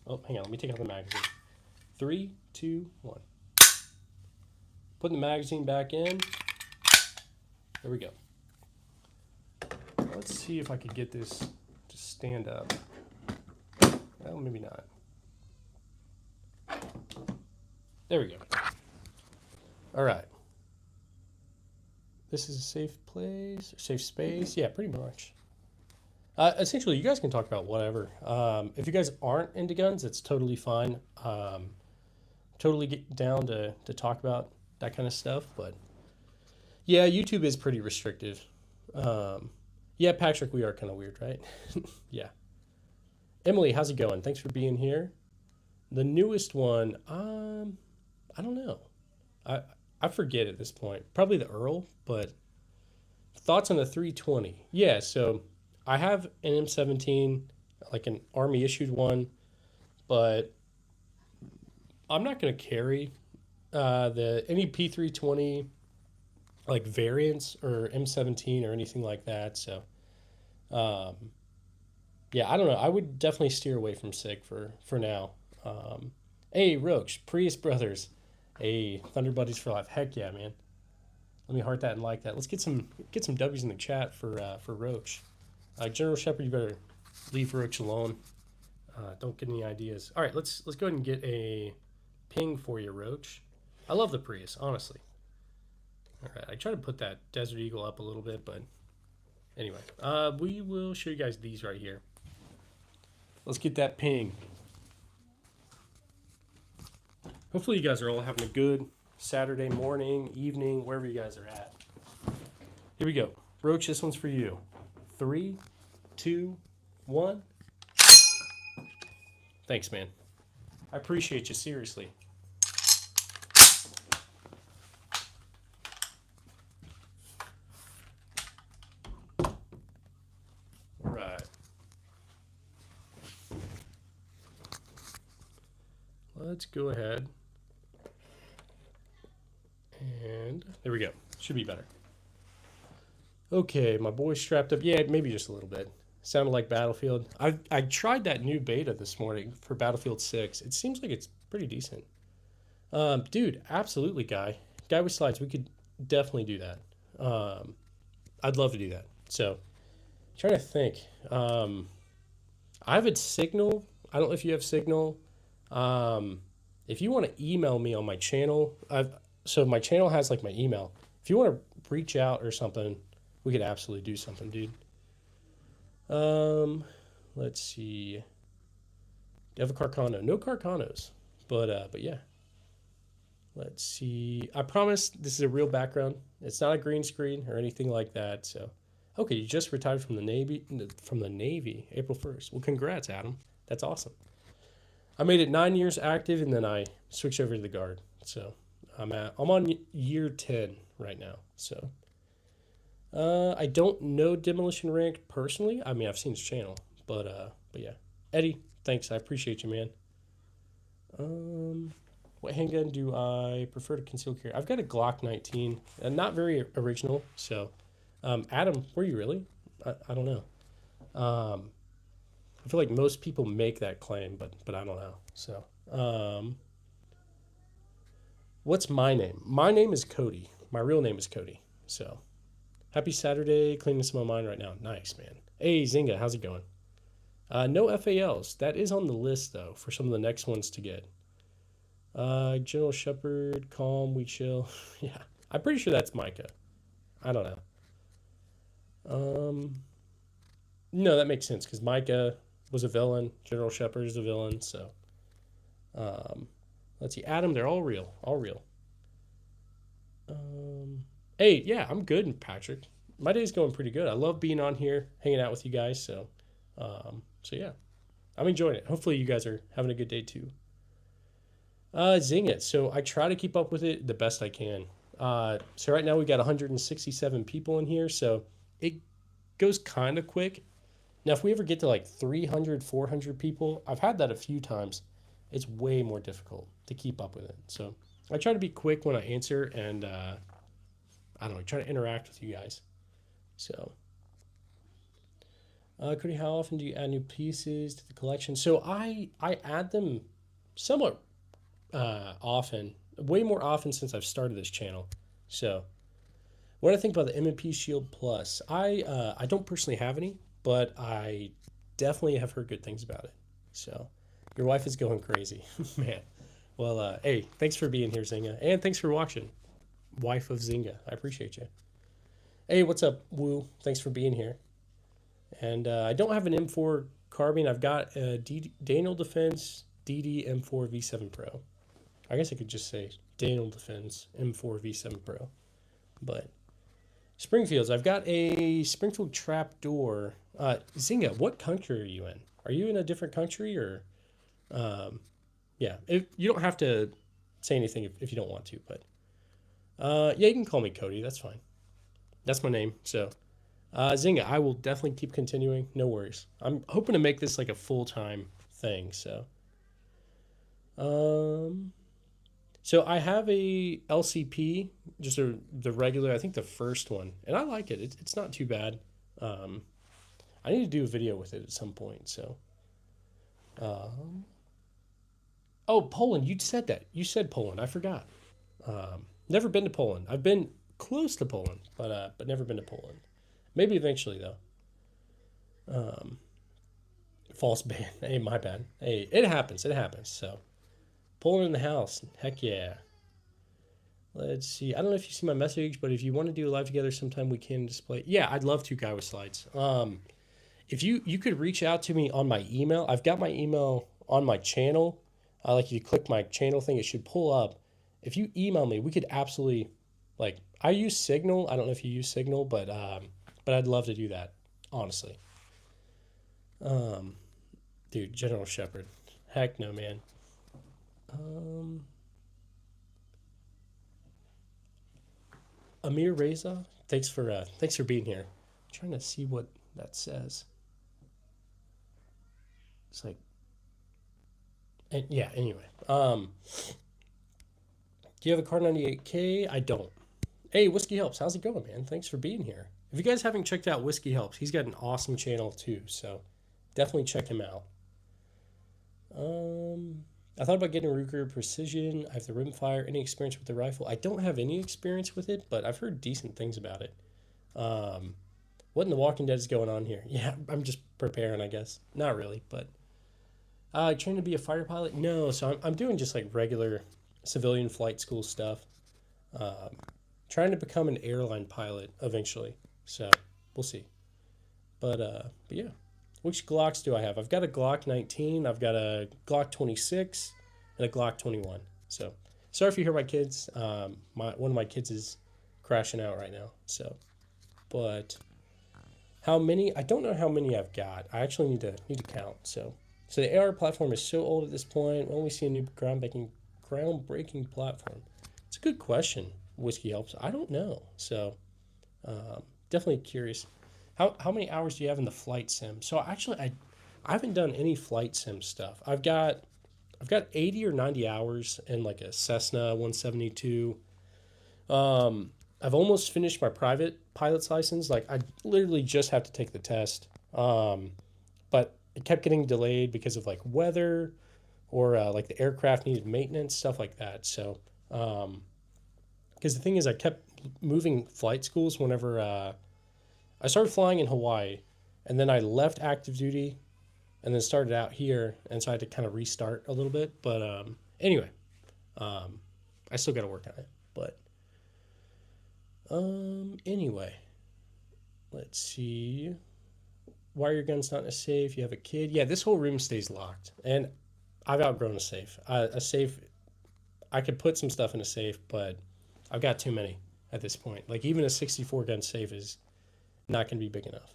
Oh, hang on. Let me take out the magazine. 3, 2, 1. Putting the magazine back in. There we go. Let's see if I could get this to stand up. Well, maybe not. There we go. All right. This is a safe place, safe space. Yeah, pretty much. Essentially, you guys can talk about whatever. If you guys aren't into guns, it's totally fine. Totally get down to talk about that kind of stuff. But yeah, YouTube is pretty restrictive. Yeah, Patrick, we are kind of weird, right? Yeah. Emily, how's it going? Thanks for being here. The newest one, I don't know. I forget at this point. Probably the Earl, but thoughts on the 320? Yeah, so I have an M17, like an Army issued one, but I'm not going to carry any P320 like variants or M17 or anything like that. So, yeah, I don't know. I would definitely steer away from SIG for now. Hey, Roach, Prius Brothers. Hey, Thunder Buddies for life. Heck yeah, man. Let me heart that and like that. Let's get some W's in the chat for Roach. General Shepherd, you better leave Roach alone. Don't get any ideas. All right, let's go ahead and get a ping for you, Roach. I love the Prius, honestly. All right, I try to put that Desert Eagle up a little bit, but anyway, we will show you guys these right here. Let's get that ping. Hopefully you guys are all having a good Saturday morning, evening, wherever you guys are at. Here we go. Roach, this one's for you. 3, 2, 1. Thanks, man. I appreciate you, seriously. All right. Let's go ahead. And there we go. Should be better. Okay, my boy's strapped up. Yeah, maybe just a little bit. Sounded like Battlefield. I tried that new beta this morning for Battlefield 6. It seems like it's pretty decent. Dude, absolutely, Guy with slides. We could definitely do that. I'd love to do that. So, trying to think. I have a Signal. I don't know if you have Signal. If you want to email me on my channel, so my channel has like my email. If you want to reach out or something, we could absolutely do something, dude. Let's see. Do you have a Carcano? No Carcanos, but yeah. Let's see. I promise this is a real background. It's not a green screen or anything like that. So, okay, you just retired from the Navy. April 1st. Well, congrats, Adam. That's awesome. I made it 9 years active, and then I switched over to the Guard. So I'm on year 10 right now. So I don't know Demolition Rank personally. I mean, I've seen his channel, but yeah. Eddie, thanks. I appreciate you, man. What handgun do I prefer to conceal carry? I've got a Glock 19, not very original. So, Adam, were you really? I don't know. I feel like most people make that claim, but I don't know. So, what's my name? My name is Cody. My real name is Cody. So, happy Saturday. Cleaning some of mine right now. Nice, man. Hey, Zynga, how's it going? No FALs. That is on the list, though, for some of the next ones to get. General Shepherd, calm, we chill. Yeah, I'm pretty sure that's Micah. I don't know. No, that makes sense, because Micah was a villain. General Shepherd is a villain, so. Let's see. Adam, they're all real. All real. Hey, yeah, I'm good, Patrick. My day's going pretty good. I love being on here, hanging out with you guys, so yeah. I'm enjoying it. Hopefully you guys are having a good day, too. Zing it. So I try to keep up with it the best I can. So right now we got 167 people in here, so it goes kind of quick. Now, if we ever get to like 300, 400 people, I've had that a few times. It's way more difficult to keep up with it. So I try to be quick when I answer and, I don't know, try to interact with you guys. So, Cody, how often do you add new pieces to the collection? So I add them somewhat often, way more often since I've started this channel. So what do I think about the M&P Shield Plus? I don't personally have any, but I definitely have heard good things about it. So your wife is going crazy, man. Well, hey, thanks for being here, Zynga, and thanks for watching, wife of Zynga. I appreciate you. Hey, what's up, Woo? Thanks for being here. And I don't have an M4 carbine. I've got a Daniel Defense DD M4 V7 Pro. I guess I could just say Daniel Defense M4 V7 Pro. But Springfields, I've got a Springfield trapdoor. Zynga, what country are you in? Are you in a different country or? Yeah, you don't have to say anything if you don't want to, but yeah, you can call me Cody. That's fine. That's my name. So, Zynga, I will definitely keep continuing. No worries. I'm hoping to make this like a full-time thing. So, so I have a LCP, just the regular. I think the first one, and I like it. It's not too bad. I need to do a video with it at some point. So, oh, Poland. You said that. You said Poland. I forgot. Never been to Poland. I've been close to Poland, but never been to Poland. Maybe eventually though. False ban. Hey, my bad. Hey, it happens. It happens. So, Poland in the house. Heck yeah. Let's see. I don't know if you see my message, but if you want to do a live together sometime, we can display. Yeah, I'd love to, Guy with Slides. If you could reach out to me on my email. I've got my email on my channel. Like if you click my channel thing, it should pull up. If you email me, we could absolutely, like, I use Signal. I don't know if you use Signal, but I'd love to do that, honestly. Dude, General Shepherd. Heck no, man. Amir Reza, thanks for being here. I'm trying to see what that says. It's like, and yeah. Anyway, do you have a Car 98K? I don't. Hey, Whiskey Helps. How's it going, man? Thanks for being here. If you guys haven't checked out Whiskey Helps, he's got an awesome channel too. So definitely check him out. I thought about getting a Ruger Precision. I have the rimfire. Any experience with the rifle? I don't have any experience with it, but I've heard decent things about it. What in the Walking Dead is going on here? Yeah, I'm just preparing, I guess. Not really, but trying to be a fighter pilot? No, so I'm doing just like regular civilian flight school stuff. Trying to become an airline pilot eventually. So we'll see. But yeah. Which Glocks do I have? I've got a Glock 19, I've got a Glock 26, and a Glock 21. So sorry if you hear my kids. One of my kids is crashing out right now. So, but how many? I don't know how many I've got. I actually need to count. So the AR platform is so old at this point. When we see a new groundbreaking platform? It's a good question. Whiskey Helps. I don't know. So definitely curious. How many hours do you have in the flight sim? So actually, I haven't done any flight sim stuff. I've got 80 or 90 hours in like a Cessna 172. I've almost finished my private pilot's license. Like I literally just have to take the test. But it kept getting delayed because of like weather or like the aircraft needed maintenance, stuff like that. So because the thing is, I kept moving flight schools whenever I started flying in Hawaii, and then I left active duty, and then started out here, and so I had to kind of restart a little bit. But anyway, I still got to work on it. But anyway, let's see. Why are your guns not in a safe? You have a kid? Yeah, this whole room stays locked, and I've outgrown a safe. A safe, I could put some stuff in a safe, but I've got too many at this point. Like even a 64 gun safe is not going to be big enough.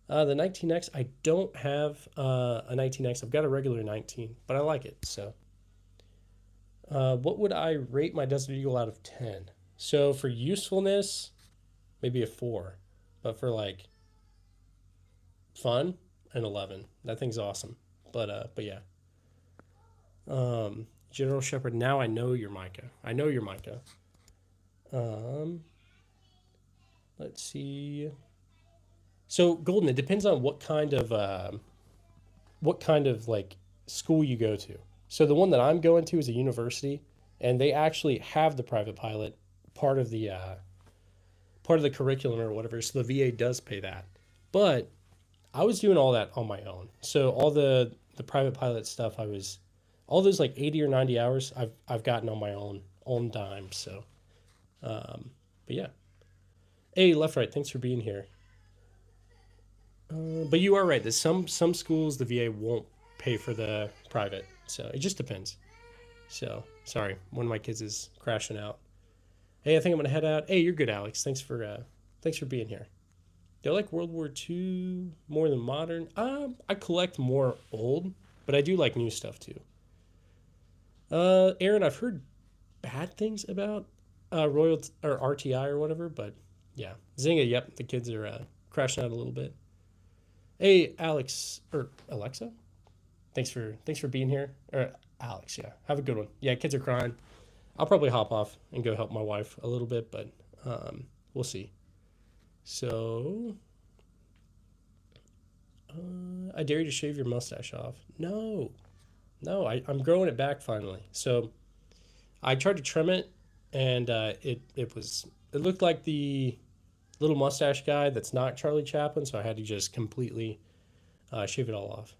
The 19X, I don't have a 19X. I've got a regular 19, but I like it. So what would I rate my Desert Eagle out of 10? So for usefulness, maybe a 4. But for like fun, an 11. That thing's awesome. But yeah. General Shepherd, now I know you're Micah. I know you're Micah. Let's see. So Golden, it depends on what kind of like school you go to. So the one that I'm going to is a university, and they actually have the private pilot part of the curriculum or whatever. So the VA does pay that, but I was doing all that on my own. So all the private pilot stuff, all those like 80 or 90 hours I've gotten on my own dime. So, but yeah. Hey, left right. Thanks for being here. But you are right. That some schools the VA won't pay for the private, so it just depends. So sorry, one of my kids is crashing out. Hey, I think I'm gonna head out. Hey, you're good, Alex. Thanks for being here. Do I like World War II more than modern? I collect more old, but I do like new stuff too. Aaron, I've heard bad things about Royal or RTI or whatever, but yeah, Zynga. Yep, the kids are crashing out a little bit. Hey, Alex or Alexa, thanks for being here. Or Alex, yeah, have a good one. Yeah, kids are crying. I'll probably hop off and go help my wife a little bit, but we'll see. So, I dare you to shave your mustache off. No, no, I'm growing it back finally. So I tried to trim it, and it looked like the little mustache guy that's not Charlie Chaplin, so I had to just completely shave it all off.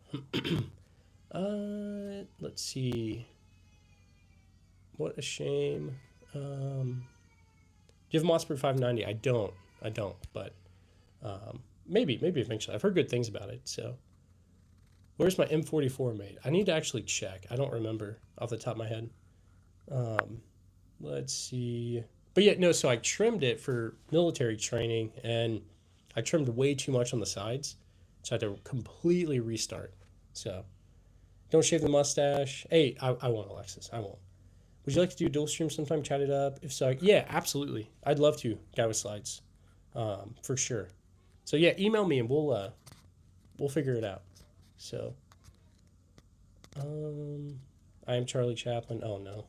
Let's see. What a shame. Do you have a Mossberg 590? I don't. But maybe eventually. I've heard good things about it. So, where's my M44 made? I need to actually check. I don't remember off the top of my head. Let's see. But yeah, no. So I trimmed it for military training, and I trimmed way too much on the sides, so I had to completely restart. So, don't shave the mustache. Hey, I won't, Alexis. I won't. Would you like to do a dual stream sometime? Chat it up. If so, yeah, absolutely. I'd love to. Guy with slides, for sure. So yeah, email me and we'll figure it out. So, I am Charlie Chaplin. Oh no,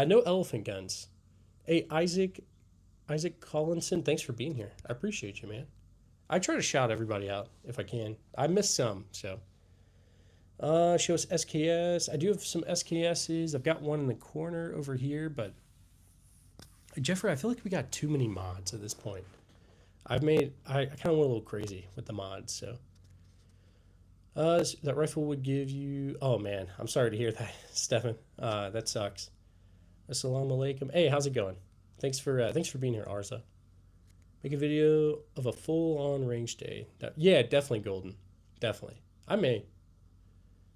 no elephant guns. Hey, Isaac Collinson, thanks for being here. I appreciate you, man. I try to shout everybody out if I can. I missed some, so. Show us SKS. I do have some SKSs. I've got one in the corner over here, but Jeffrey, I feel like we got too many mods at this point. I kind of went a little crazy with the mods, so. That rifle would give you. Oh man, I'm sorry to hear that, Stefan. That sucks. Assalamu alaikum. Hey, how's it going? Thanks for being here, Arza. Make a video of a full-on range day. Yeah, definitely Golden. Definitely. I may.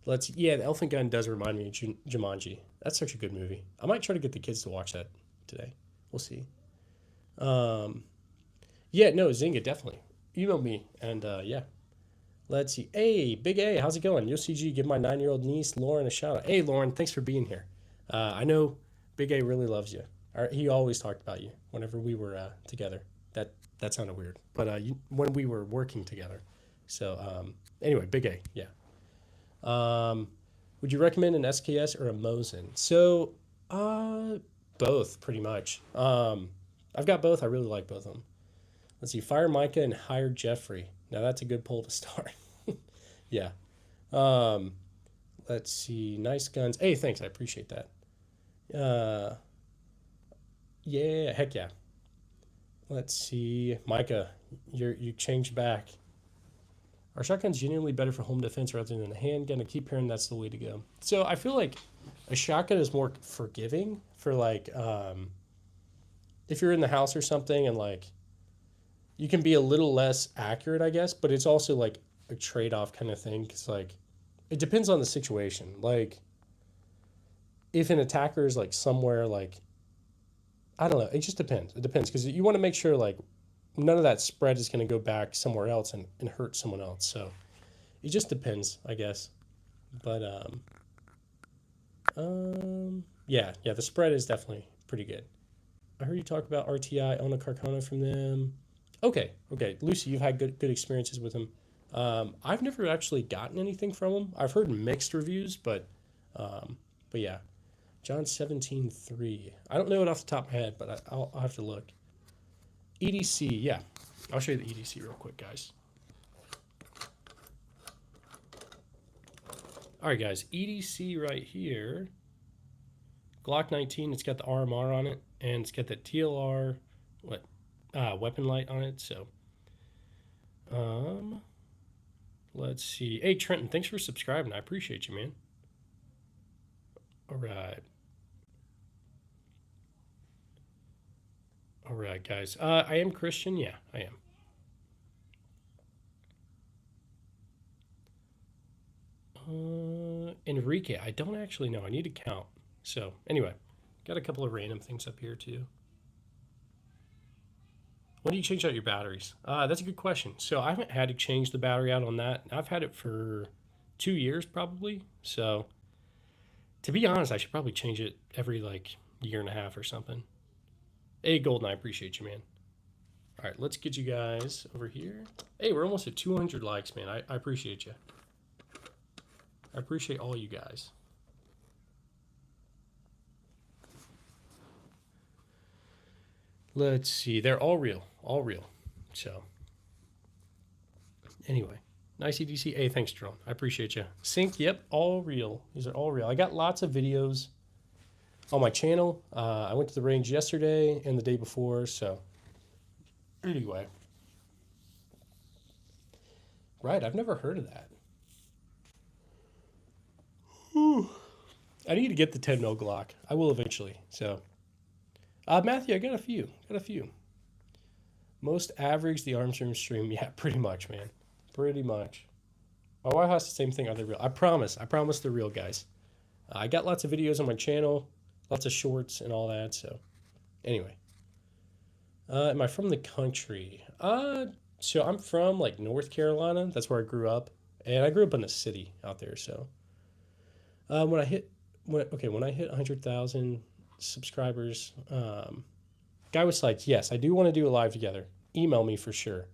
The Elephant Gun does remind me of Jumanji. That's such a good movie. I might try to get the kids to watch that today. We'll see. Yeah, no, Zynga, definitely. Email me, and yeah. Let's see. Hey, Big A, how's it going? UCG, give my 9-year-old niece, Lauren, a shout out. Hey, Lauren, thanks for being here. I know Big A really loves you. He always talked about you whenever we were together. That sounded weird, but when we were working together. So anyway, Big A, yeah. Would you recommend an SKS or a Mosin? So, both pretty much. I've got both. I really like both of them. Let's see, Fire Micah and Hire Jeffrey. Now that's a good poll to start. Yeah. Let's see, nice guns. Hey, thanks. I appreciate that. Yeah, heck yeah. Let's see, Micah, you changed back. Are shotguns genuinely better for home defense rather than a handgun? I keep hearing that's the way to go. So I feel like a shotgun is more forgiving for like if you're in the house or something and like you can be a little less accurate, I guess, but it's also like a trade-off kind of thing because like it depends on the situation. Like if an attacker is like somewhere like I don't know, it just depends. It depends because you want to make sure like none of that spread is going to go back somewhere else and hurt someone else. So it just depends, I guess. But yeah, the spread is definitely pretty good. I heard you talk about RTI, own a Carcano from them. Okay. Lucy, you've had good experiences with them. I've never actually gotten anything from them. I've heard mixed reviews, but yeah. John 17:3. I don't know it off the top of my head, but I'll have to look. EDC, yeah. I'll show you the EDC real quick, guys. All right, guys. EDC right here. Glock 19. It's got the RMR on it, and it's got the TLR weapon light on it. So, let's see. Hey, Trenton, thanks for subscribing. I appreciate you, man. All right. All right, guys. I am Christian. Yeah, I am. Enrique, I don't actually know. I need to count. So, anyway, got a couple of random things up here, too. When do you change out your batteries? That's a good question. So, I haven't had to change the battery out on that. I've had it for 2 years, probably. So, to be honest, I should probably change it every, like, year and a half or something. Hey, Golden, I appreciate you, man. All right, let's get you guys over here. Hey, we're almost at 200 likes, man. I appreciate you. I appreciate all you guys. Let's see. They're all real. All real. So, anyway. Nice EDC. Hey, thanks, Drone. I appreciate you. Sync, yep, all real. These are all real. I got lots of videos on my channel. I went to the range yesterday and the day before, so anyway. Right, I've never heard of that. Whew. I need to get the 10 mil Glock. I will eventually. So, Matthew, I got a few. Most average the arms room stream. Yeah, pretty much, man. Pretty much. My wife has the same thing. Are they real? I promise. They're real, guys. I got lots of videos on my channel, lots of shorts and all that. So, anyway. Am I from the country? So I'm from like North Carolina. That's where I grew up, and I grew up in the city out there. So, when I hit 100,000 subscribers, Guy with Slides, yes, I do want to do a live together. Email me for sure.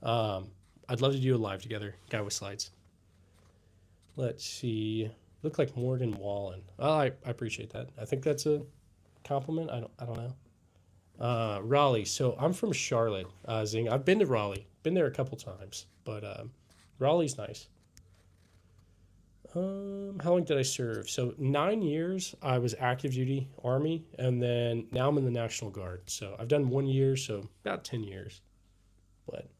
I'd love to do a live together. Guy with Slides. Let's see. Look like Morgan Wallen. Oh, I appreciate that. I think that's a compliment. I don't know. Raleigh. So I'm from Charlotte, Zing. I've been to Raleigh. Been there a couple times, but Raleigh's nice. How long did I serve? So 9 years. I was active duty Army, and then now I'm in the National Guard. So I've done 1 year, so about 10 years. But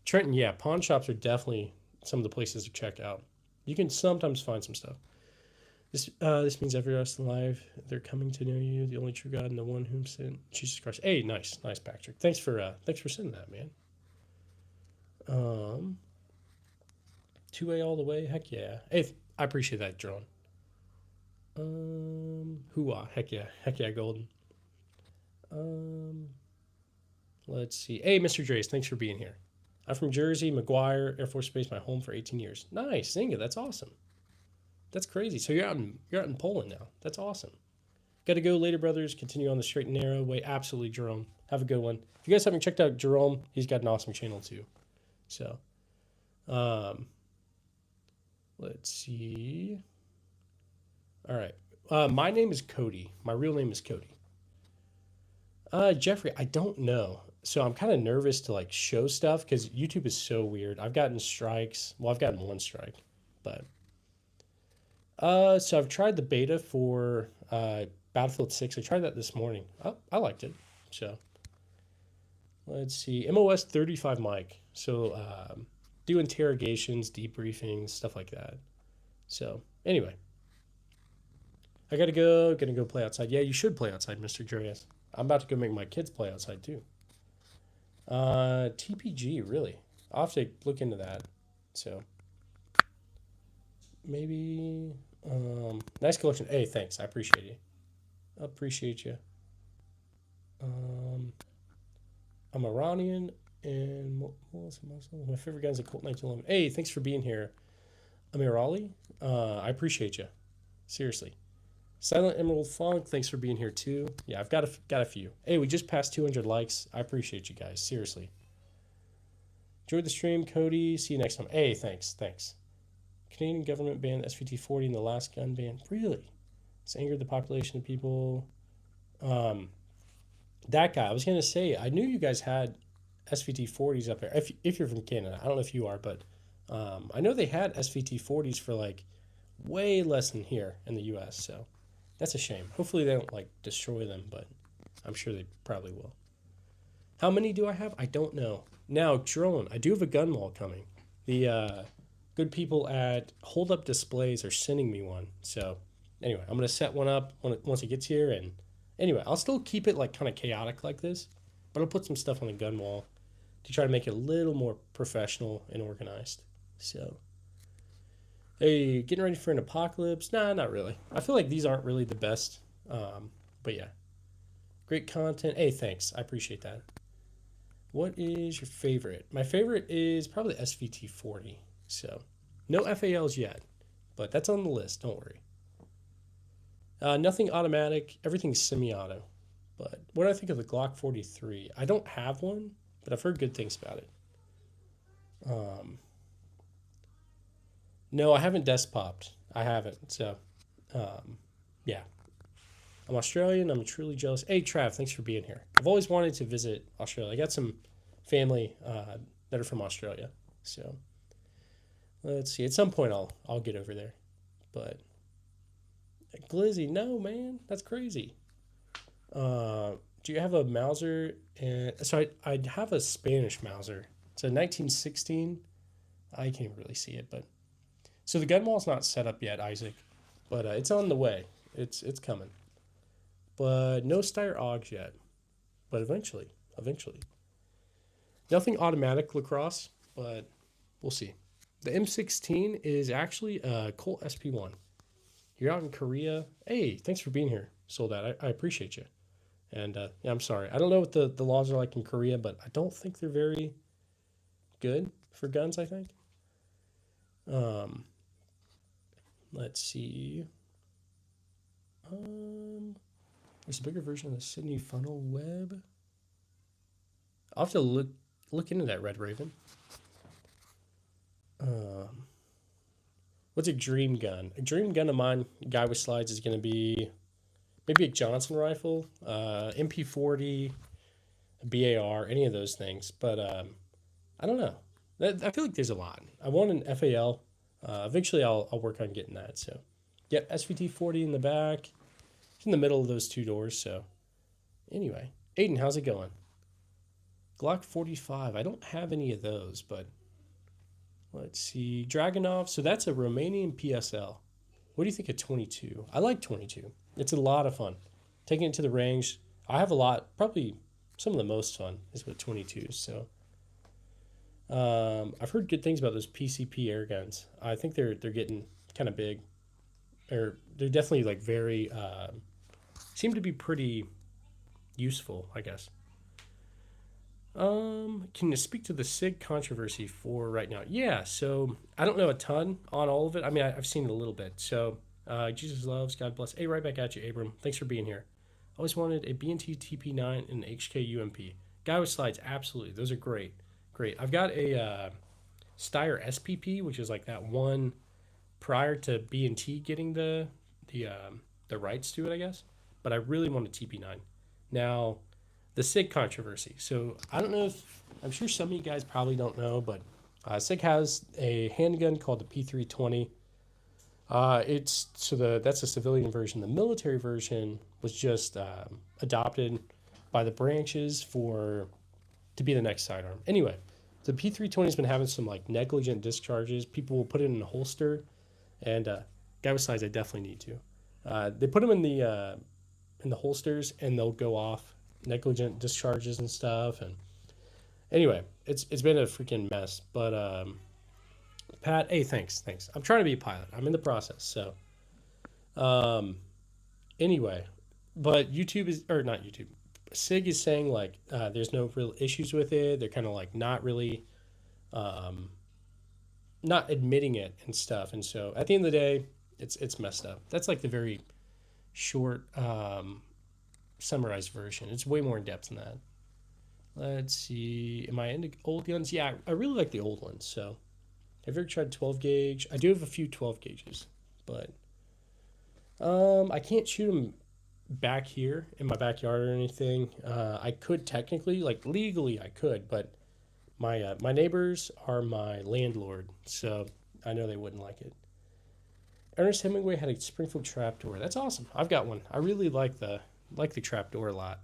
Trenton, yeah, pawn shops are definitely some of the places to check out. You can sometimes find some stuff. This means every rest in life they're coming to know you, the only true God, and the one whom sent Jesus Christ. Hey, nice, Patrick. Thanks for sending that, man. 2A all the way. Heck yeah. Hey, I appreciate that, drone. Hooah. Heck yeah, Golden. Let's see. Hey, Mr. Drace, thanks for being here. I'm from Jersey, McGuire Air Force Base, my home for 18 years. Nice, Zinga, that's awesome. That's crazy. So you're out in Poland now. That's awesome. Got to go later, brothers. Continue on the straight and narrow way. Absolutely, Jerome. Have a good one. If you guys haven't checked out Jerome, he's got an awesome channel too. So, let's see. All right. My name is Cody. My real name is Cody. Jeffrey, I don't know. So I'm kind of nervous to like show stuff because YouTube is so weird. I've gotten strikes. Well, I've gotten one strike, but so I've tried the beta for Battlefield 6. I tried that this morning. Oh, I liked it. So let's see. MOS 35 mic. So do interrogations, debriefings, stuff like that. So anyway, I gotta go play outside. Yeah, you should play outside, Mr. Jurius. I'm about to go make my kids play outside too. TPG, really? I'll have to look into that. So maybe nice collection. Hey, thanks. I appreciate you. I'm Iranian and my favorite gun is a Colt 1911. Hey, thanks for being here. Amir Ali. I appreciate you. Seriously. Silent Emerald Funk, thanks for being here too. Yeah, I've got a few. Hey, we just passed 200 likes. I appreciate you guys. Seriously. Enjoyed the stream, Cody. See you next time. Hey, thanks. Canadian government banned SVT-40 in the last gun ban. Really? It's angered the population of people. That guy, I was going to say, I knew you guys had SVT-40s up there. If you're from Canada. I don't know if you are, but I know they had SVT-40s for like way less than here in the U.S. So that's a shame. Hopefully they don't like destroy them, but I'm sure they probably will. How many do I have? I don't know. Now, drone. I do have a gun wall coming. The good people at Hold Up Displays are sending me one. So anyway, I'm going to set one up once it gets here. And anyway, I'll still keep it like kind of chaotic like this, but I'll put some stuff on the gun wall to try to make it a little more professional and organized. So, hey, getting ready for an apocalypse? Nah, not really. I feel like these aren't really the best. But yeah, great content. Hey, thanks. I appreciate that. What is your favorite? My favorite is probably SVT-40. So, no FALs yet, but that's on the list. Don't worry. Nothing automatic. Everything's semi-auto. But what do I think of the Glock 43? I don't have one, but I've heard good things about it. No, I haven't desk popped. I haven't. So, yeah. I'm Australian. I'm truly jealous. Hey, Trav, thanks for being here. I've always wanted to visit Australia. I got some family that are from Australia. So, let's see. At some point, I'll get over there. But, Glizzy, no, man. That's crazy. Do you have a Mauser? So I have a Spanish Mauser. It's a 1916. I can't even really see it, but so the gun wall's not set up yet, Isaac, but it's on the way. It's coming, but no Steyr AUGs yet. But eventually. Nothing automatic lacrosse, but we'll see. The M16 is actually a Colt SP1. You're out in Korea. Hey, thanks for being here, Soldat. I appreciate you. And yeah, I'm sorry. I don't know what the laws are like in Korea, but I don't think they're very good for guns, I think. Let's see. There's a bigger version of the Sydney funnel web. I'll have to look into that, Red Raven. What's a dream gun? A dream gun of mine, guy with slides, is going to be maybe a Johnson rifle, MP40, a BAR, any of those things. But I don't know. I feel like there's a lot. I want an FAL. Eventually, I'll work on getting that. So, yep, SVT-40 in the back. It's in the middle of those two doors. So, anyway, Aiden, how's it going? Glock 45. I don't have any of those, but let's see. Dragunov. So that's a Romanian PSL. What do you think of 22? I like 22. It's a lot of fun. Taking it to the range. I have a lot, probably some of the most fun is with 22s. So I've heard good things about those PCP air guns. I think they're getting kind of big. Or they're definitely like very seem to be pretty useful, I guess. Can you speak to the SIG controversy for right now? Yeah, so I don't know a ton on all of it. I mean, I've seen it a little bit. So Jesus loves, God bless. Hey, right back at you, Abram. Thanks for being here. Always wanted a B&T TP9 and an HK UMP. Guy with slides, absolutely. Those are great. Great. I've got a Steyr SPP, which is like that one prior to B&T getting the rights to it, I guess. But I really want a TP9. Now, the SIG controversy. So I don't know if, I'm sure some of you guys probably don't know, but SIG has a handgun called the P320. That's a civilian version. The military version was just adopted by the branches to be the next sidearm. Anyway, the P320 has been having some like negligent discharges. People will put it in a holster, and guy with size, I definitely need to. They put them in the holsters, and they'll go off negligent discharges and stuff. And anyway, it's been a freaking mess. But Pat, hey, thanks. I'm trying to be a pilot. I'm in the process. So anyway, but not YouTube. SIG is saying like there's no real issues with it. They're kind of like not really not admitting it and stuff. And so at the end of the day, it's messed up. That's like the very short summarized version. It's way more in depth than that. Let's see. Am I into old guns? Yeah, I really like the old ones. So have you ever tried 12 gauge? I do have a few 12 gauges, but I can't shoot them back here in my backyard or anything. I could technically, like legally I could, but my neighbors are my landlord, so I know they wouldn't like it. Ernest Hemingway had a Springfield trapdoor. That's awesome. I've got one. I really like the trapdoor a lot.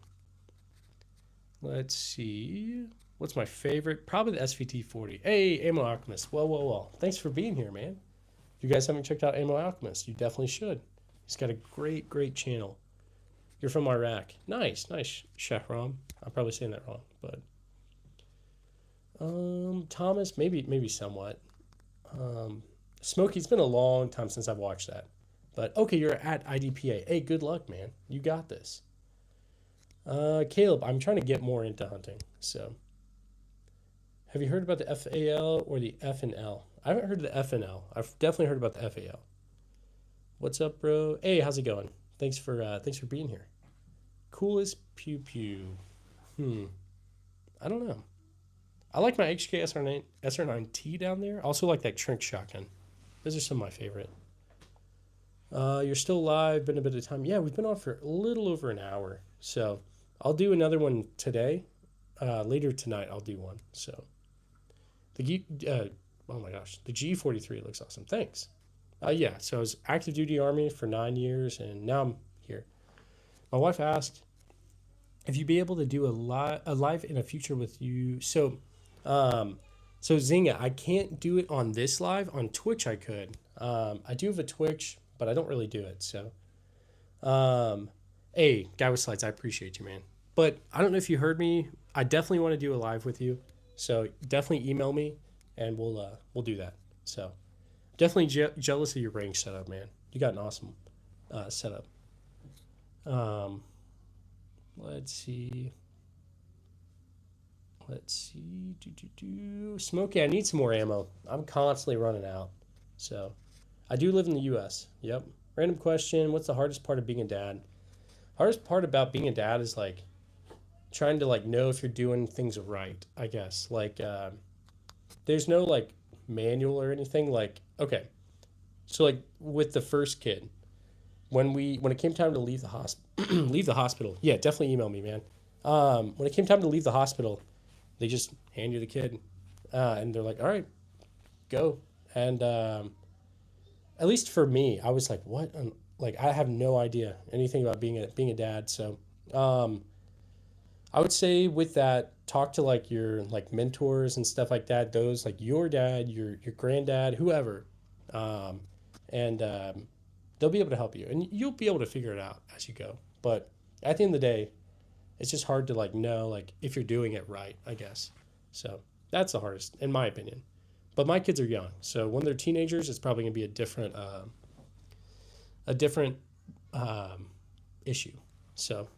Let's see. What's my favorite? Probably the SVT-40. Hey, Ammo Alchemist. Well. Thanks for being here, man. If you guys haven't checked out Ammo Alchemist, you definitely should. He's got a great channel. You're from Iraq. Nice, Shahram. I'm probably saying that wrong, but Thomas, maybe somewhat. Smokey, it's been a long time since I've watched that. But okay, you're at IDPA. Hey, good luck, man. You got this. Caleb, I'm trying to get more into hunting. So, have you heard about the FAL or the F and L? I haven't heard of the F and L. I've definitely heard about the FAL. What's up, bro? Hey, how's it going? Thanks for being here. Coolest pew pew. I don't know. I like my HK SR9T down there. I also like that Trink shotgun. Those are some of my favorite. You're still live. Been a bit of time. Yeah, we've been on for a little over an hour. So I'll do another one today. Later tonight, I'll do one. So oh my gosh, the G43 looks awesome. Thanks. Yeah, so I was active duty Army for 9 years, and now I'm here. My wife asked if you'd be able to do a live in a future with you. So Zinga, I can't do it on this live. On Twitch, I could. I do have a Twitch, but I don't really do it. So, hey, Guy with Slides, I appreciate you, man. But I don't know if you heard me. I definitely want to do a live with you. So definitely email me, and we'll do that. So definitely jealous of your range setup, man. You got an awesome setup. Let's see. Smokey, I need some more ammo. I'm constantly running out. So, I do live in the U.S. Yep. Random question. What's the hardest part of being a dad? Hardest part about being a dad is, like, trying to, like, know if you're doing things right, I guess. Like, there's no, like, manual or anything. Like, okay. So, like, with the first kid, when it came time to leave the hospital, yeah, definitely email me, man. When it came time to leave the hospital, they just hand you the kid, and they're like, all right, go. And at least for me, I was like, what? Like, I have no idea anything about being a dad. So I would say with that, talk to like your like mentors and stuff like that, those like your dad, your granddad, whoever, and they'll be able to help you, and you'll be able to figure it out as you go. But at the end of the day, it's just hard to like know like if you're doing it right, I guess. So that's the hardest in my opinion. But my kids are young, so when they're teenagers, it's probably gonna be a different issue. So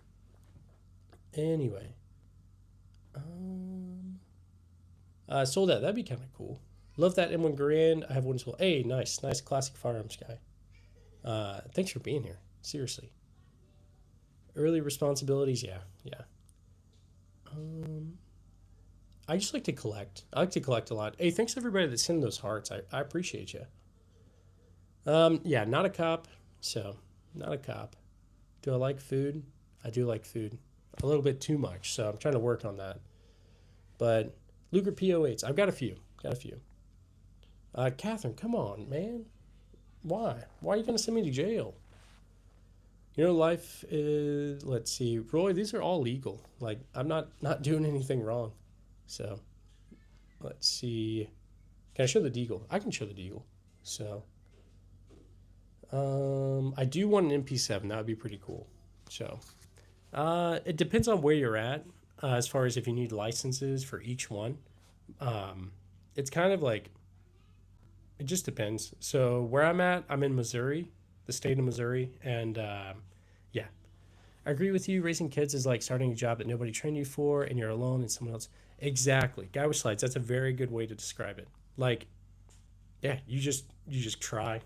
anyway, sold out. That'd be kind of cool. Love that M1 Garand. I have one as well. Hey, nice classic Firearms guy. Thanks for being here. Seriously. Early responsibilities, yeah. I just like to collect. I like to collect a lot. Hey, thanks to everybody that sent those hearts. I appreciate you. Yeah, not a cop. So, not a cop. Do I like food? I do like food. A little bit too much, so I'm trying to work on that. But Luger P08s, I've got a few. Catherine, come on, man. Why? Why are you going to send me to jail? You know, life is, let's see, Roy, these are all legal. Like, I'm not doing anything wrong. So, let's see. Can I show the deagle? I can show the deagle. So, I do want an MP7. That would be pretty cool. So, it depends on where you're at, as far as if you need licenses for each one. It's kind of like, it just depends. So, where I'm at, I'm in Missouri, the state of Missouri, and yeah, I agree with you. Raising kids is like starting a job that nobody trained you for, and you're alone and someone else. Exactly, Guy with Slides. That's a very good way to describe it. Like, yeah, you just try,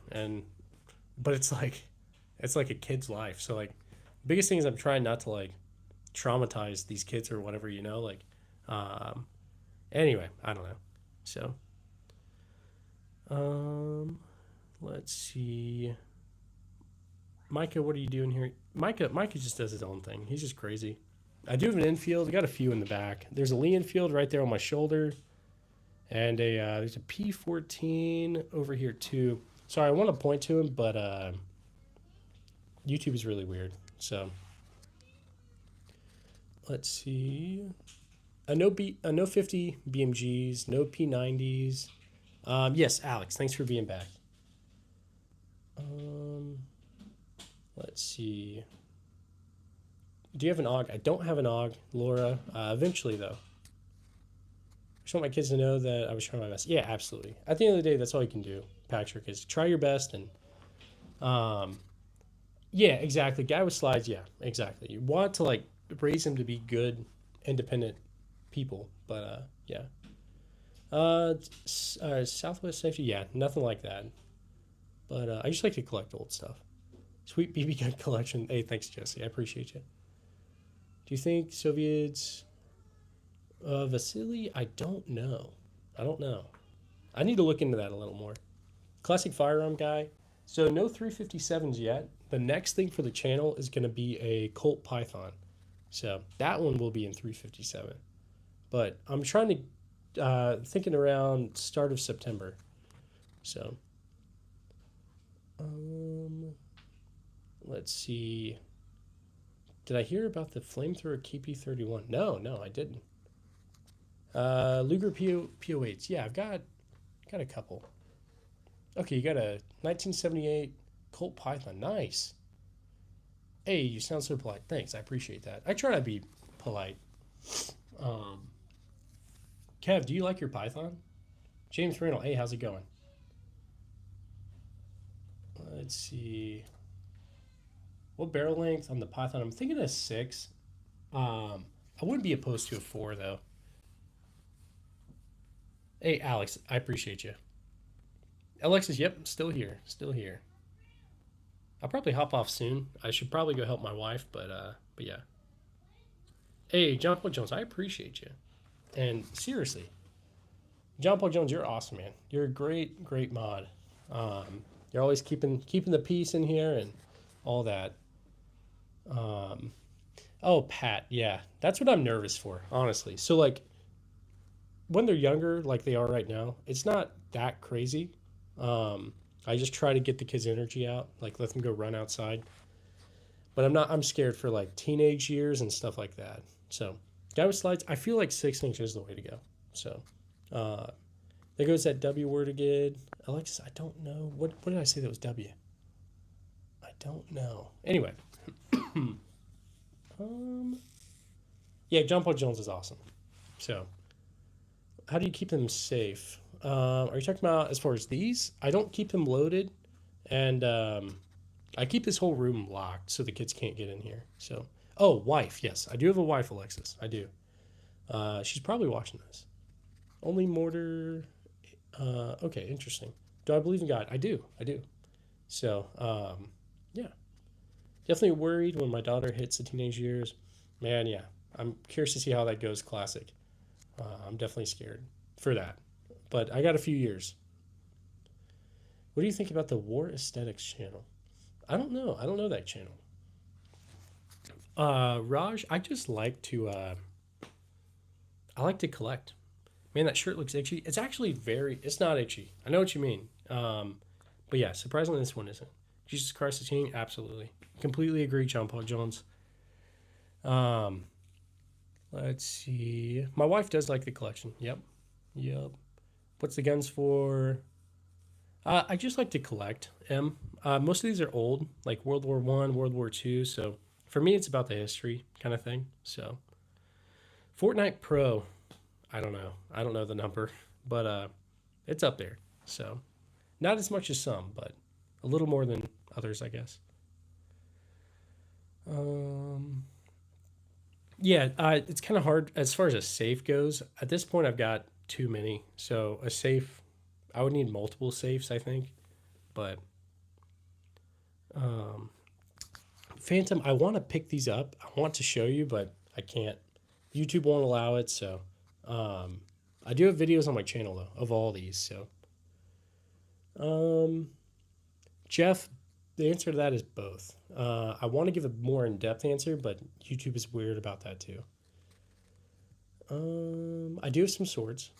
but it's like a kid's life. So like, biggest thing is I'm trying not to like traumatize these kids or whatever, you know. Like, anyway, I don't know. So, let's see. Micah, what are you doing here? Micah just does his own thing. He's just crazy. I do have an infield. I got a few in the back. There's a Lee infield right there on my shoulder, and there's a P14 over here too. Sorry, I want to point to him, but YouTube is really weird. So let's see. No 50 BMGs, no P90s. Yes, Alex, thanks for being back. Let's see. Do you have an AUG? I don't have an AUG, Laura. Eventually, though. I just want my kids to know that I was trying my best. Yeah, absolutely. At the end of the day, that's all you can do, Patrick, is try your best. And yeah, exactly. Guy with slides, yeah, exactly. You want to like raise them to be good, independent people. But yeah. Southwest Safety, yeah, nothing like that. But I just like to collect old stuff. Sweet BB gun collection. Hey, thanks, Jesse. I appreciate you. Do you think Soviets, Vasily? I don't know. I need to look into that a little more. Classic firearm guy. So no 357s yet. The next thing for the channel is going to be a Colt Python. So that one will be in 357. But I'm trying to, thinking around start of September. So, let's see. Did I hear about the flamethrower KP31? No, I didn't. Luger PO8s. Yeah, I've got a couple. Okay, you got a 1978 Colt Python. Nice. Hey, you sound so polite. Thanks, I appreciate that. I try to be polite. Kev, do you like your Python? James Randall, hey, how's it going? Let's see. What barrel length on the Python? I'm thinking a 6. I wouldn't be opposed to a 4, though. Hey, Alex, I appreciate you. Alexis, yep, still here. I'll probably hop off soon. I should probably go help my wife, but yeah. Hey, John Paul Jones, I appreciate you. And seriously, John Paul Jones, you're awesome, man. You're a great mod. You're always keeping the peace in here and all that. Oh, Pat, yeah, that's what I'm nervous for, honestly. So like, when they're younger, like they are right now, it's not that crazy. I just try to get the kids' energy out, like let them go run outside. But I'm scared for like teenage years and stuff like that. So, guy with slides, I feel like 6 inches is the way to go. So, there goes that W word again. Alexis, I don't know. What did I say that was W? I don't know. Anyway. Yeah, John Paul Jones is awesome. So, how do you keep them safe? Are you talking about as far as these? I don't keep them loaded, and I keep this whole room locked so the kids can't get in here. So, oh, wife, yes, I do have a wife, Alexis. I do. She's probably watching this. Only mortar. Okay, interesting. Do I believe in God? I do. So, yeah, definitely worried when my daughter hits the teenage years. Man, yeah, I'm curious to see how that goes. Classic. I'm definitely scared for that. But I got a few years. What do you think about the War Aesthetics channel? I don't know. I don't know that channel. Raj, I just like to I like to collect. Man, that shirt looks itchy. It's actually it's not itchy. I know what you mean. But yeah, surprisingly this one isn't. Jesus Christ the King, absolutely. Completely agree, John Paul Jones. Let's see. My wife does like the collection. Yep. What's the guns for? I just like to collect. Most of these are old, like World War One, World War Two. So for me, it's about the history kind of thing. So Fortnite Pro, I don't know the number, but it's up there. So not as much as some, but a little more than others, I guess. Yeah, it's kind of hard as far as a safe goes. At this point, I've got too many. So a safe, I would need multiple safes, I think. But Phantom, I want to pick these up. I want to show you, but I can't. YouTube won't allow it. So I do have videos on my channel though of all these. So Jeff, the answer to that is both. I want to give a more in-depth answer, but YouTube is weird about that too. I do have some swords.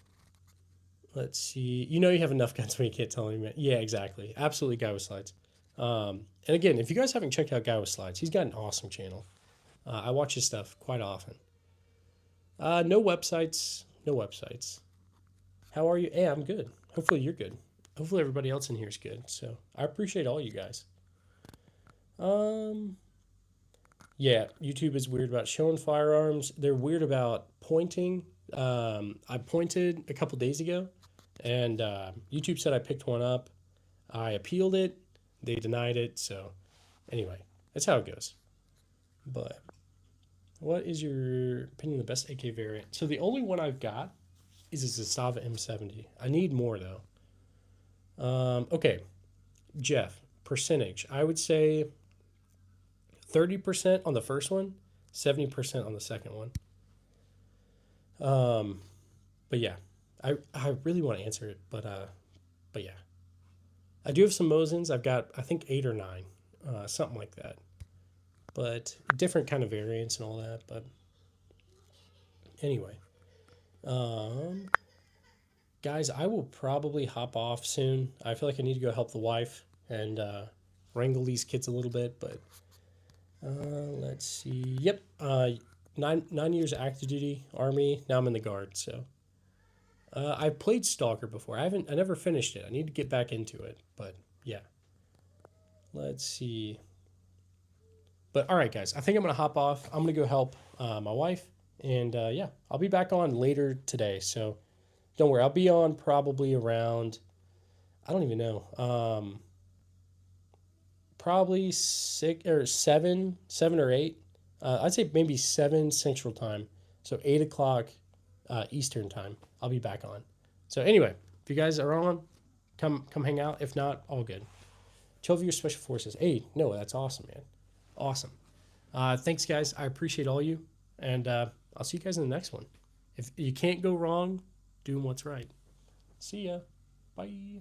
Let's see. You know you have enough guns when you can't tell me. Yeah, exactly. Absolutely, Guy with Slides. And again, if you guys haven't checked out Guy with Slides, he's got an awesome channel. I watch his stuff quite often. No websites. No websites. How are you? Hey, I'm good. Hopefully you're good. Hopefully everybody else in here is good. So I appreciate all you guys. Yeah, YouTube is weird about showing firearms. They're weird about pointing. I pointed a couple days ago, and YouTube said I picked one up. I appealed it. They denied it. So anyway, that's how it goes. But what is your opinion of the best AK variant? So the only one I've got is a Zastava M70. I need more though. Okay, Jeff, percentage. I would say 30% on the first one, 70% on the second one. But yeah, I really want to answer it, but yeah, I do have some Mosins. I've got I think 8 or 9, something like that. But different kind of variants and all that. But anyway, guys, I will probably hop off soon. I feel like I need to go help the wife and wrangle these kids a little bit. But let's see. Yep, 9 years active duty, Army. Now I'm in the Guard. So I played Stalker before. I never finished it. I need to get back into it. But yeah, let's see. But all right, guys, I think I'm going to hop off. I'm going to go help my wife. And yeah, I'll be back on later today. So don't worry. I'll be on probably around, I don't even know, probably 6 or 7 or 8. I'd say maybe 7 Central Time. So 8 o'clock Eastern Time. I'll be back on. So anyway, if you guys are on, come hang out. If not, all good. 12 years Special Forces. Hey, no, that's awesome, man. Awesome. Thanks, guys. I appreciate all you. And I'll see you guys in the next one. If you can't go wrong, doing what's right. See ya. Bye.